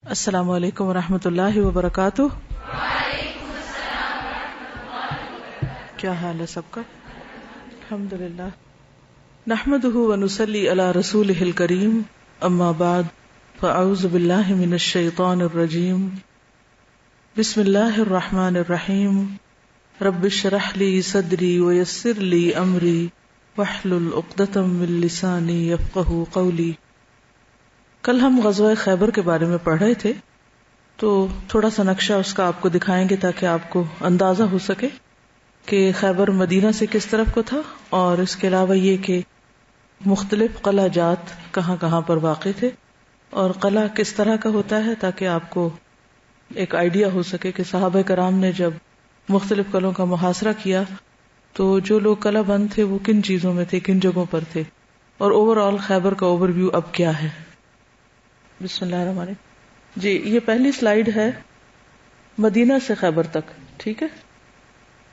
السلام علیکم ورحمۃ اللہ وبرکاتہ۔ کیا حال ہے سب کا؟ الحمد للہ نحمده ونصلی علی رسولہ الکریم، اما بعد فاعوذ باللہ من الشیطان الرجیم، بسم اللہ الرحمن الرحیم، رب اشرح لی صدری ویسر لی امری واحلل عقدۃ من لسانی یفقہوا قولی۔ کل ہم غزوہ خیبر کے بارے میں پڑھ رہے تھے، تو تھوڑا سا نقشہ اس کا آپ کو دکھائیں گے تاکہ آپ کو اندازہ ہو سکے کہ خیبر مدینہ سے کس طرف کو تھا، اور اس کے علاوہ یہ کہ مختلف قلعہ جات کہاں کہاں پر واقع تھے اور قلعہ کس طرح کا ہوتا ہے، تاکہ آپ کو ایک آئیڈیا ہو سکے کہ صحابہ کرام نے جب مختلف قلعوں کا محاصرہ کیا تو جو لوگ قلعہ بند تھے وہ کن چیزوں میں تھے، کن جگہوں پر تھے، اور اوور آل خیبر کا اوور ویو اب کیا ہے۔ بسم اللہ الرحمن الرحیم۔ جی یہ پہلی سلائیڈ ہے مدینہ سے خیبر تک، ٹھیک ہے؟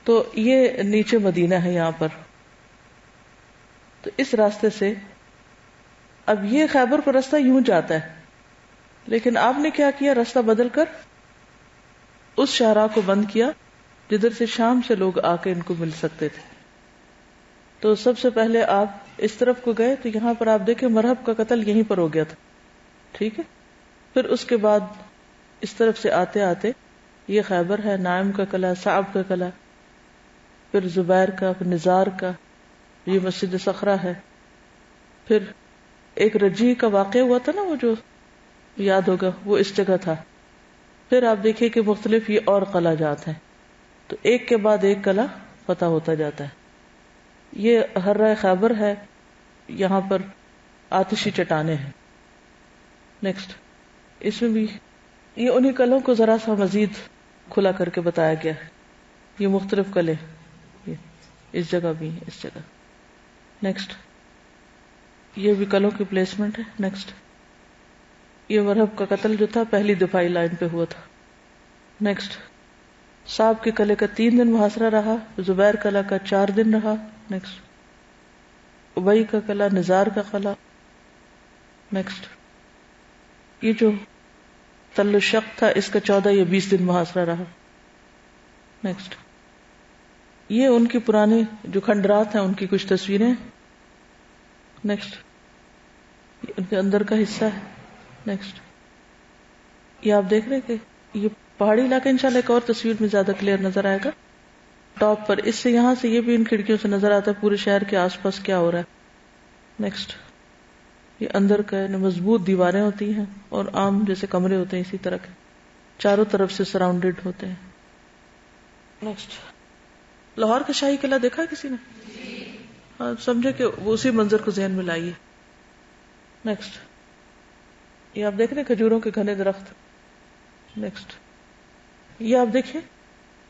تو یہ نیچے مدینہ ہے یہاں پر، تو اس راستے سے اب یہ خیبر کا راستہ یوں جاتا ہے، لیکن آپ نے کیا کیا، راستہ بدل کر اس شاہراہ کو بند کیا جدھر سے شام سے لوگ آ کے ان کو مل سکتے تھے۔ تو سب سے پہلے آپ اس طرف کو گئے تو یہاں پر آپ دیکھیں مرہب کا قتل یہیں پر ہو گیا تھا، ٹھیک ہے؟ پھر اس کے بعد اس طرف سے آتے آتے یہ خیبر ہے، نائم کا قلعہ، صعب کا قلعہ، پھر زبیر کا، پھر نزار کا، یہ مسجد صخرہ ہے، پھر ایک رجی کا واقعہ ہوا تھا نا، وہ جو یاد ہوگا وہ اس جگہ تھا۔ پھر آپ دیکھیے کہ مختلف یہ اور قلعہ جات ہیں، تو ایک کے بعد ایک قلعہ فتح ہوتا جاتا ہے۔ یہ حرہ خیبر ہے، یہاں پر آتشی چٹانیں ہیں۔ نیکسٹ، اس میں بھی یہ انہی قلعوں کو ذرا سا مزید کھلا کر کے بتایا گیا ہے۔ یہ مختلف قلعے، اس جگہ بھی، اس جگہ۔ نیکسٹ، یہ بھی قلعوں کی پلیسمنٹ ہے۔ نیکسٹ، یہ مرہب کا قتل جو تھا پہلی دفاعی لائن پہ ہوا تھا۔ نیکسٹ، صعب کے قلعے کا 3 دن محاصرہ رہا، زبیر قلعہ کا 4 دن رہا۔ نیکسٹ، ابئی کا قلعہ، نزار کا قلعہ۔ نیکسٹ، یہ جو تل الشق تھا اس کا 14 یا 20 دن محاصرہ رہا۔ نیکسٹ، یہ ان کی پرانے جو کھنڈرات ہیں ان کی کچھ تصویریں۔ نیکسٹ، یہ ان کے اندر کا حصہ ہے۔ نیکسٹ، یہ آپ دیکھ رہے ہیں کہ یہ پہاڑی علاقہ انشاءاللہ ایک اور تصویر میں زیادہ کلیئر نظر آئے گا ٹاپ پر، اس سے یہاں سے یہ بھی ان کھڑکیوں سے نظر آتا ہے پورے شہر کے آس پاس کیا ہو رہا ہے۔ نیکسٹ، یہ اندر کا مضبوط دیواریں ہوتی ہیں اور عام جیسے کمرے ہوتے ہیں اسی طرح کے چاروں طرف سے سراؤنڈڈ ہوتے ہیں۔ نیکسٹ، لاہور کا شاہی قلعہ دیکھا کسی نے؟ ہاں، سمجھے کہ وہ اسی منظر کو ذہن میں لائیے۔ نیکسٹ، یہ آپ دیکھ رہے ہیں کھجوروں کے گھنے درخت۔ نیکسٹ، یہ آپ دیکھیں،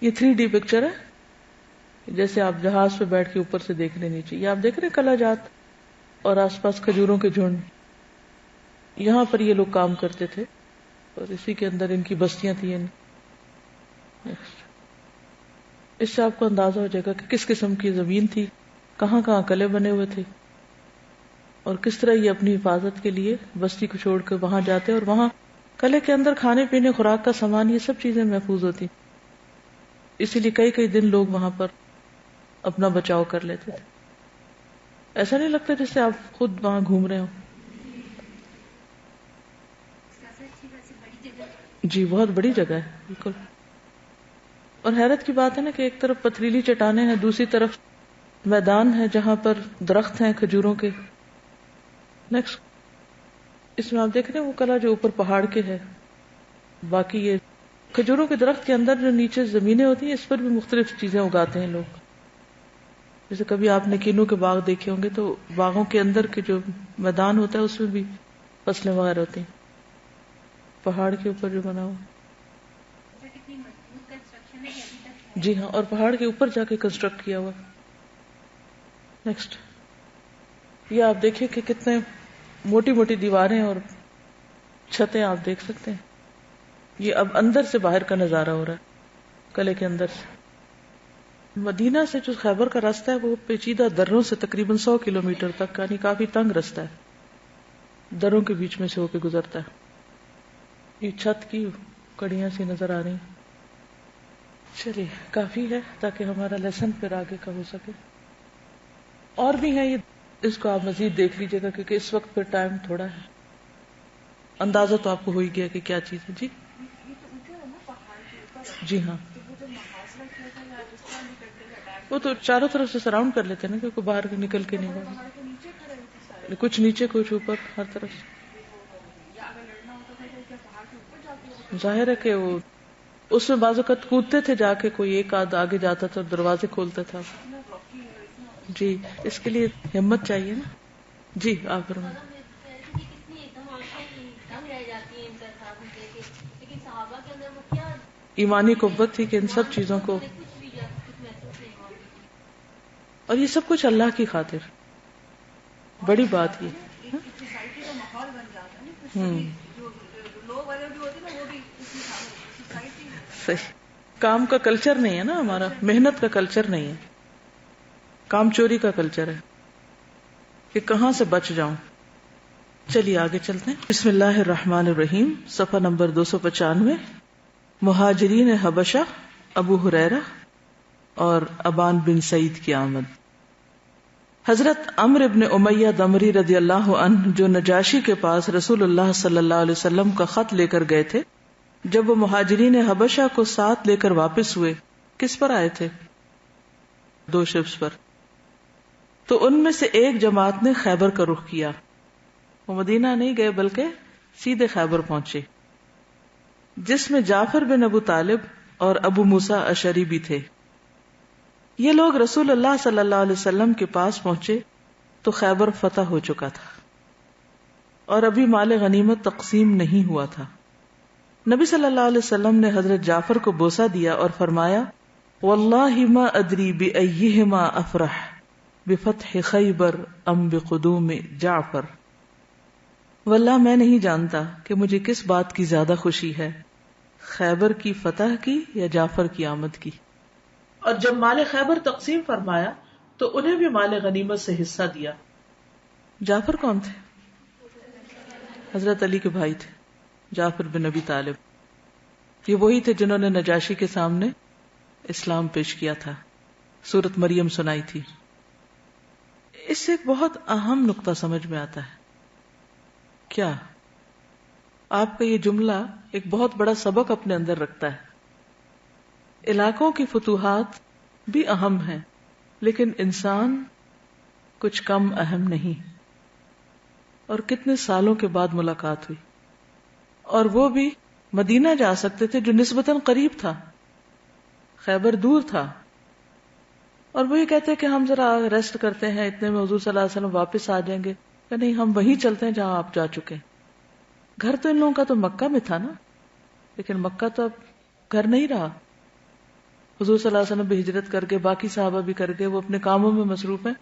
یہ 3D پکچر ہے، جیسے آپ جہاز پہ بیٹھ کے اوپر سے دیکھ رہے نیچے۔ یہ آپ دیکھ رہے ہیں قلعہ جات اور آس پاس کھجوروں کے جھنڈ، یہاں پر یہ لوگ کام کرتے تھے اور اسی کے اندر ان کی بستیاں تھیں۔ اس سے آپ کو اندازہ ہو جائے گا کہ کس قسم کی زمین تھی، کہاں کہاں قلعے بنے ہوئے تھے، اور کس طرح یہ اپنی حفاظت کے لیے بستی کو چھوڑ کے وہاں جاتے، اور وہاں قلعے کے اندر کھانے پینے، خوراک کا سامان، یہ سب چیزیں محفوظ ہوتی، اسی لیے کئی کئی دن لوگ وہاں پر اپنا بچاؤ کر لیتے تھے۔ ایسا نہیں لگتا جیسے آپ خود وہاں گھوم رہے ہوں؟ جی بہت بڑی جگہ ہے، بالکل۔ اور حیرت کی بات ہے نا کہ ایک طرف پتھریلی چٹانیں ہیں، دوسری طرف میدان ہے جہاں پر درخت ہیں کھجوروں کے۔ نیکسٹ، اس میں آپ دیکھ رہے ہیں وہ قلعہ جو اوپر پہاڑ کے ہے، باقی یہ کھجوروں کے درخت کے اندر جو نیچے زمینیں ہوتی ہیں اس پر بھی مختلف چیزیں اگاتے ہیں لوگ۔ جیسے کبھی آپ نے کینو کے باغ دیکھے ہوں گے تو باغوں کے اندر کے جو میدان ہوتا ہے اس میں بھی فصلیں وغیرہ ہوتی ہیں، پہاڑ کے اوپر جو بنا ہوا۔ جی ہاں، اور پہاڑ کے اوپر جا کے کنسٹرکٹ کیا ہوا۔ نیکسٹ، یہ آپ دیکھیں کہ کتنے موٹی موٹی دیواریں اور چھتیں آپ دیکھ سکتے ہیں۔ یہ اب اندر سے باہر کا نظارہ ہو رہا ہے قلعے کے اندر سے۔ مدینہ سے جو خیبر کا راستہ ہے وہ پیچیدہ دروں سے تقریباً 100 کلومیٹر تک، یعنی کافی تنگ راستہ ہے، دروں کے بیچ میں سے ہو کے گزرتا ہے۔ یہ چھت کی کڑیاں سی نظر آ رہی. چلیے کافی ہے تاکہ ہمارا لیسن پھر آگے کا ہو سکے. اور بھی ہیں یہ، اس کو آپ مزید دیکھ لیجیے گا کیونکہ اس وقت پھر ٹائم تھوڑا ہے. اندازہ تو آپ کو ہو ہی گیا کہ کیا چیز ہے. جی جی ہاں، وہ تو چاروں طرف سے سراؤنڈ کر لیتے ہیں نا کیونکہ باہر نکل کے نہیں گئے، کچھ نیچے کچھ اوپر، ہر طرف سے. ظاہر ہے کہ وہ اس میں بعض اوقات کودتے تھے جا کے، کوئی ایک آدھ آگے جاتا تھا دروازے کھولتا تھا. جی اس کے لیے ہمت چاہیے نا. جی آپ فرمائیں. ایمانی قوت تھی کہ ان سب چیزوں کو، اور یہ سب کچھ اللہ کی خاطر، بڑی بات یہ. صحیح. کام کا کلچر نہیں ہے نا ہمارا، محنت کا کلچر نہیں ہے، کام چوری کا کلچر ہے کہ کہاں سے بچ جاؤں. چلیے آگے چلتے ہیں. بسم اللہ الرحمن الرحیم. صفحہ نمبر 295. مہاجرین حبشہ، ابو ہریرہ اور ابان بن سعید کی آمد. حضرت عمرو ابن امیہ دمری رضی اللہ عنہ جو نجاشی کے پاس رسول اللہ صلی اللہ علیہ وسلم کا خط لے کر گئے تھے، جب وہ مہاجرین حبشہ کو ساتھ لے کر واپس ہوئے، کس پر آئے تھے؟ 2 شپس پر. تو ان میں سے ایک جماعت نے خیبر کا رخ کیا. وہ مدینہ نہیں گئے بلکہ سیدھے خیبر پہنچے، جس میں جعفر بن ابو طالب اور ابو موسیٰ اشعری بھی تھے. یہ لوگ رسول اللہ صلی اللہ علیہ وسلم کے پاس پہنچے تو خیبر فتح ہو چکا تھا اور ابھی مال غنیمت تقسیم نہیں ہوا تھا. نبی صلی اللہ علیہ وسلم نے حضرت جعفر کو بوسہ دیا اور فرمایا، واللہ ما ادری بأیہما افرح بفتح خیبر ام بقدوم جعفر. واللہ میں نہیں جانتا کہ مجھے کس بات کی زیادہ خوشی ہے، خیبر کی فتح کی یا جعفر کی آمد کی. اور جب مال خیبر تقسیم فرمایا تو انہیں بھی مال غنیمت سے حصہ دیا. جعفر کون تھے؟ حضرت علی کے بھائی تھے، جعفر بن ابی طالب. یہ وہی تھے جنہوں نے نجاشی کے سامنے اسلام پیش کیا تھا، سورۃ مریم سنائی تھی. اس سے ایک بہت اہم نقطہ سمجھ میں آتا ہے. کیا آپ کا یہ جملہ ایک بہت بڑا سبق اپنے اندر رکھتا ہے. علاقوں کی فتوحات بھی اہم ہیں لیکن انسان کچھ کم اہم نہیں. اور کتنے سالوں کے بعد ملاقات ہوئی، اور وہ بھی مدینہ جا سکتے تھے جو نسبتاً قریب تھا، خیبر دور تھا. اور وہ یہ کہتے کہ ہم ذرا ریسٹ کرتے ہیں، اتنے میں حضور صلی اللہ علیہ وسلم واپس آ جائیں گے. کہ نہیں، ہم وہیں چلتے ہیں جہاں آپ جا چکے. گھر تو ان لوگوں کا تو مکہ میں تھا نا، لیکن مکہ تو اب گھر نہیں رہا. حضور صلی اللہ علیہ وسلم بھی ہجرت کر کے، باقی صحابہ بھی کر کے، وہ اپنے کاموں میں مصروف ہیں.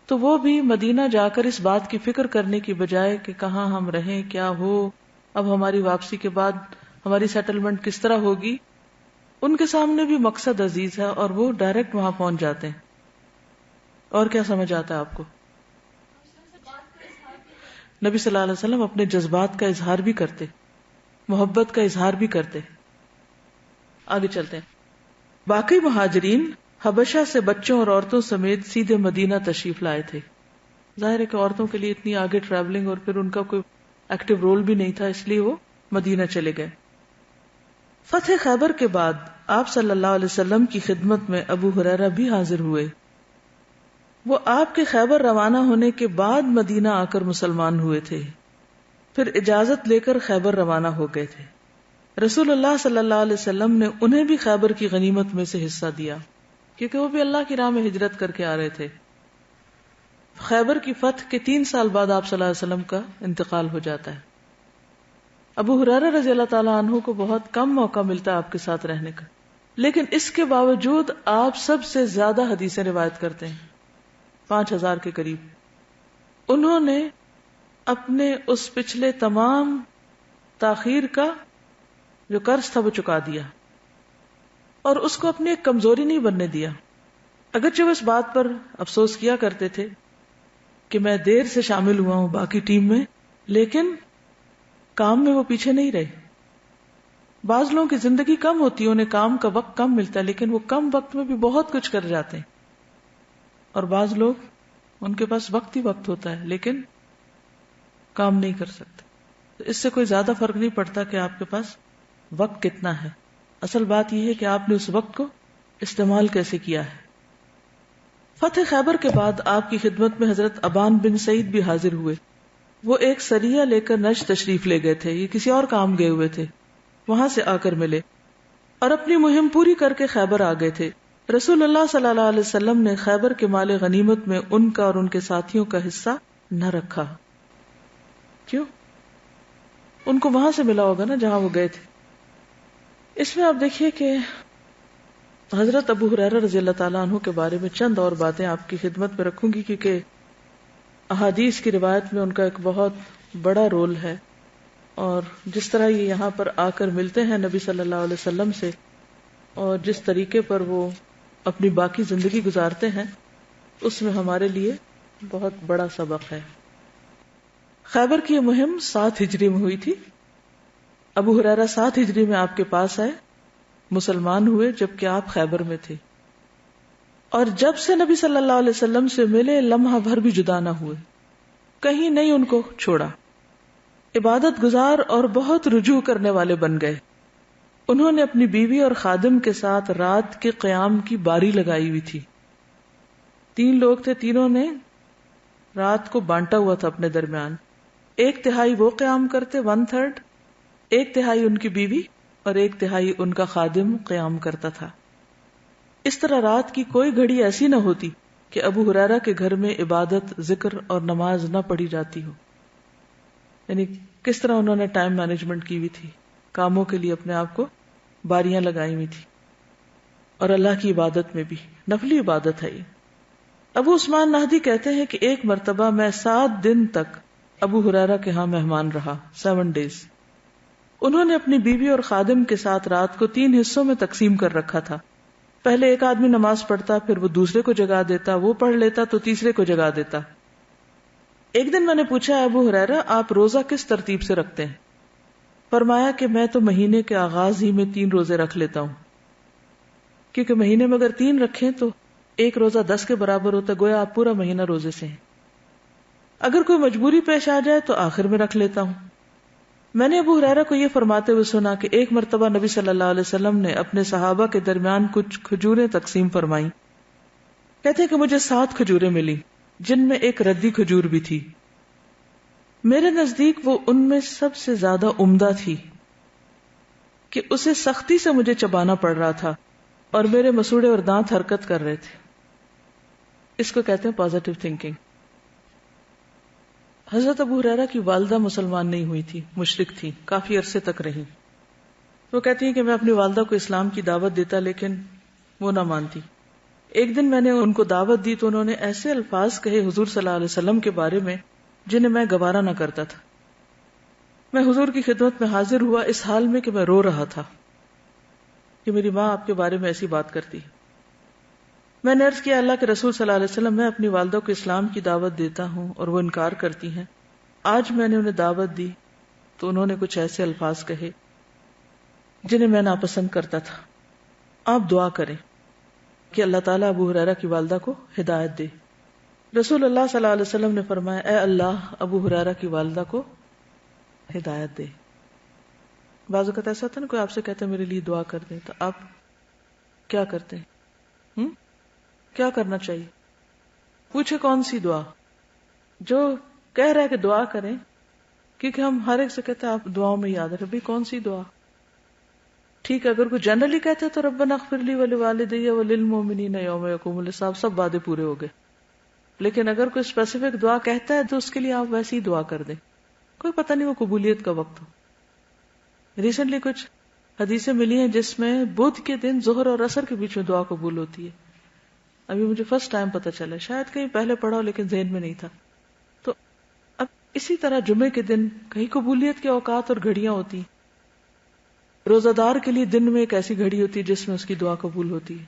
تو وہ بھی مدینہ جا کر اس بات کی فکر کرنے کی بجائے کہ کہاں ہم رہیں، کیا ہو، اب ہماری واپسی کے بعد ہماری سیٹلمنٹ کس طرح ہوگی، ان کے سامنے بھی مقصد عزیز ہے اور وہ ڈائریکٹ وہاں پہنچ جاتے ہیں. اور کیا سمجھ آتا ہے آپ کو؟ نبی صلی اللہ علیہ وسلم اپنے جذبات کا اظہار بھی کرتے، محبت کا اظہار بھی کرتے. آگے چلتے ہیں. باقی مہاجرین حبشہ سے بچوں اور عورتوں سمیت سیدھے مدینہ تشریف لائے تھے. ظاہر ہے کہ عورتوں کے لیے اتنی آگے ٹریولنگ اور پھر ان کا کوئی ایکٹیو رول بھی نہیں تھا، اس لیے وہ مدینہ چلے گئے. فتح خیبر کے بعد آپ صلی اللہ علیہ وسلم کی خدمت میں ابو ہریرہ بھی حاضر ہوئے. وہ آپ کے خیبر روانہ ہونے کے بعد مدینہ آ کر مسلمان ہوئے تھے، پھر اجازت لے کر خیبر روانہ ہو گئے تھے. رسول اللہ صلی اللہ علیہ وسلم نے انہیں بھی خیبر کی غنیمت میں سے حصہ دیا کیونکہ وہ بھی اللہ کی راہ میں ہجرت کر کے آ رہے تھے. خیبر کی فتح کے 3 سال بعد آپ صلی اللہ علیہ وسلم کا انتقال ہو جاتا ہے. ابو ہریرہ رضی اللہ تعالیٰ عنہ کو بہت کم موقع ملتا ہے آپ کے ساتھ رہنے کا، لیکن اس کے باوجود آپ سب سے زیادہ حدیثیں روایت کرتے ہیں، 5000 کے قریب. انہوں نے اپنے اس پچھلے تمام تاخیر کا جو قرض تھا وہ چکا دیا اور اس کو اپنی ایک کمزوری نہیں بننے دیا. اگرچہ وہ اس بات پر افسوس کیا کرتے تھے کہ میں دیر سے شامل ہوا ہوں باقی ٹیم میں، لیکن کام میں وہ پیچھے نہیں رہے. بعض لوگوں کی زندگی کم ہوتی ہے، انہیں کام کا وقت کم ملتا ہے، لیکن وہ کم وقت میں بھی بہت کچھ کر جاتے ہیں. اور بعض لوگ ان کے پاس وقت ہی وقت ہوتا ہے لیکن کام نہیں کر سکتے. تو اس سے کوئی زیادہ فرق نہیں پڑتا کہ آپ کے پاس وقت کتنا ہے. اصل بات یہ ہے کہ آپ نے اس وقت کو استعمال کیسے کیا ہے. فتح خیبر کے بعد آپ کی خدمت میں حضرت ابان بن سعید بھی حاضر ہوئے. وہ ایک سریہ لے کر نجد تشریف لے گئے تھے، یہ کسی اور کام گئے ہوئے تھے، وہاں سے آ کر ملے اور اپنی مہم پوری کر کے خیبر آ گئے تھے. رسول اللہ صلی اللہ علیہ وسلم نے خیبر کے مال غنیمت میں ان کا اور ان کے ساتھیوں کا حصہ نہ رکھا. کیوں؟ ان کو وہاں سے ملا ہوگا نا جہاں وہ گئے تھے. اس میں آپ دیکھیے کہ حضرت ابو ہریرہ رضی اللہ تعالیٰ عنہ کے بارے میں چند اور باتیں آپ کی خدمت میں رکھوں گی، کیونکہ احادیث کی روایت میں ان کا ایک بہت بڑا رول ہے. اور جس طرح یہ یہاں پر آ کر ملتے ہیں نبی صلی اللہ علیہ وسلم سے، اور جس طریقے پر وہ اپنی باقی زندگی گزارتے ہیں، اس میں ہمارے لیے بہت بڑا سبق ہے. خیبر کی یہ مہم 7 ہجری میں ہوئی تھی. ابو ہریرہ 7 ہجری میں آپ کے پاس آئے، مسلمان ہوئے جبکہ آپ خیبر میں تھے، اور جب سے نبی صلی اللہ علیہ وسلم سے ملے لمحہ بھر بھی جدا نہ ہوئے، کہیں نہیں ان کو چھوڑا. عبادت گزار اور بہت رجوع کرنے والے بن گئے. انہوں نے اپنی بیوی اور خادم کے ساتھ رات کے قیام کی باری لگائی ہوئی تھی. 3 لوگ تھے، تینوں نے رات کو بانٹا ہوا تھا اپنے درمیان. 1/3 وہ قیام کرتے، 1/3، 1/3 ان کی بیوی اور 1/3 ان کا خادم قیام کرتا تھا. اس طرح رات کی کوئی گھڑی ایسی نہ ہوتی کہ ابو ہریرہ کے گھر میں عبادت، ذکر اور نماز نہ پڑھی جاتی ہو. یعنی کس طرح انہوں نے ٹائم مینجمنٹ کی ہوئی تھی، کاموں کے لیے اپنے آپ کو باریاں لگائی ہوئی تھی، اور اللہ کی عبادت میں بھی. نفلی عبادت ہے یہ. ابو عثمان نہدی کہتے ہیں کہ ایک مرتبہ میں 7 دن تک ابو ہریرہ کے ہاں مہمان رہا، 7 days. انہوں نے اپنی بیوی اور خادم کے ساتھ رات کو 3 حصوں میں تقسیم کر رکھا تھا. پہلے ایک آدمی نماز پڑھتا، پھر وہ دوسرے کو جگا دیتا، وہ پڑھ لیتا تو تیسرے کو جگا دیتا. ایک دن میں نے پوچھا، ابو ہریرہ آپ روزہ کس ترتیب سے رکھتے ہیں؟ فرمایا کہ میں تو مہینے کے آغاز ہی میں 3 روزے رکھ لیتا ہوں، کیونکہ مہینے میں اگر 3 رکھیں تو ایک روزہ 10 کے برابر ہوتا، گویا آپ پورا مہینہ روزے سے ہیں. اگر کوئی مجبوری پیش آ جائے تو آخر میں رکھ لیتا ہوں. میں نے ابو ہریرہ کو یہ فرماتے ہوئے سنا کہ ایک مرتبہ نبی صلی اللہ علیہ وسلم نے اپنے صحابہ کے درمیان کچھ کھجوریں تقسیم فرمائیں. کہتے ہیں کہ مجھے 7 کھجوریں ملی، جن میں ایک ردی کھجور بھی تھی. میرے نزدیک وہ ان میں سب سے زیادہ عمدہ تھی کہ اسے سختی سے مجھے چبانا پڑ رہا تھا اور میرے مسوڑے اور دانت حرکت کر رہے تھے. اس کو کہتے ہیں پازیٹو تھنکنگ. حضرت ابو ہریرہ کی والدہ مسلمان نہیں ہوئی تھی، مشرک تھی، کافی عرصے تک رہی. وہ کہتی ہیں کہ میں اپنی والدہ کو اسلام کی دعوت دیتا لیکن وہ نہ مانتی. ایک دن میں نے ان کو دعوت دی تو انہوں نے ایسے الفاظ کہے حضور صلی اللہ علیہ وسلم کے بارے میں جنہیں میں گوارا نہ کرتا تھا. میں حضور کی خدمت میں حاضر ہوا اس حال میں کہ میں رو رہا تھا کہ میری ماں آپ کے بارے میں ایسی بات کرتی. میں نے عرض کیا، اللہ کے رسول صلی اللہ علیہ وسلم، میں اپنی والدہ کو اسلام کی دعوت دیتا ہوں اور وہ انکار کرتی ہیں. آج میں نے انہیں دعوت دی تو انہوں نے کچھ ایسے الفاظ کہے جنہیں میں ناپسند کرتا تھا. آپ دعا کریں کہ اللہ تعالیٰ ابو ہریرہ کی والدہ کو ہدایت دے. رسول اللہ صلی اللہ علیہ وسلم نے فرمایا، اے اللہ ابو ہریرہ کی والدہ کو ہدایت دے. بعض اوقات ایسا ہوتا ہے نا، کوئی آپ سے کہتا ہے میرے لیے دعا کر دیں، تو آپ کیا کرتے ہیں؟ کیا کرنا چاہیے؟ پوچھے کون سی دعا؟ جو کہہ رہا ہے کہ دعا کریں، کیونکہ ہم ہر ایک سے کہتے ہیں آپ دعاؤں میں یاد رکھیں. کون سی دعا؟ ٹھیک ہے، اگر کوئی جنرلی کہتے تو ربنا اغفر لی ولوالدی وللمؤمنین یوم یقوم الحساب، سب وعدے پورے ہو گئے. لیکن اگر کوئی اسپیسیفک دعا کہتا ہے تو اس کے لیے آپ ویسی ہی دعا کر دیں، کوئی پتہ نہیں وہ قبولیت کا وقت ہو. ریسنٹلی کچھ حدیثیں ملی ہیں جس میں بدھ کے دن ظہر اور عصر کے بیچ میں دعا قبول ہوتی ہے. ابھی مجھے فرسٹ ٹائم پتہ چلا، شاید کہیں پہلے پڑھا ہو لیکن ذہن میں نہیں تھا. تو اب اسی طرح جمعے کے دن کہیں قبولیت کے اوقات اور گھڑیاں ہوتی. روزہ دار کے لیے دن میں ایک ایسی گھڑی ہوتی ہے جس میں اس کی دعا قبول ہوتی ہے.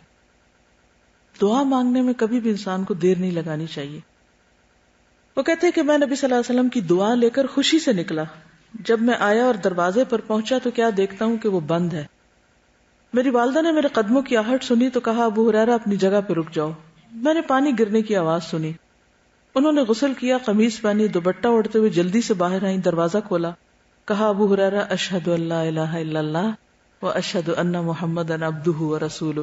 دعا مانگنے میں کبھی بھی انسان کو دیر نہیں لگانی چاہیے. وہ کہتے ہیں کہ میں نبی صلی اللہ علیہ وسلم کی دعا لے کر خوشی سے نکلا. جب میں آیا اور دروازے پر پہنچا تو کیا دیکھتا ہوں کہ وہ بند ہے. میری والدہ نے میرے قدموں کی آہٹ سنی تو کہا ابو ہریرہ اپنی جگہ پہ رک جاؤ. میں نے پانی گرنے کی آواز سنی. انہوں نے غسل کیا، قمیص پہنی، دوپٹہ اڑتے ہوئے جلدی سے باہر آئیں، دروازہ کھولا. کہا ابو ہریرہ اشہد ان لا الہ الا اللہ واشہد ان محمدًا عبدہ ورسولہ.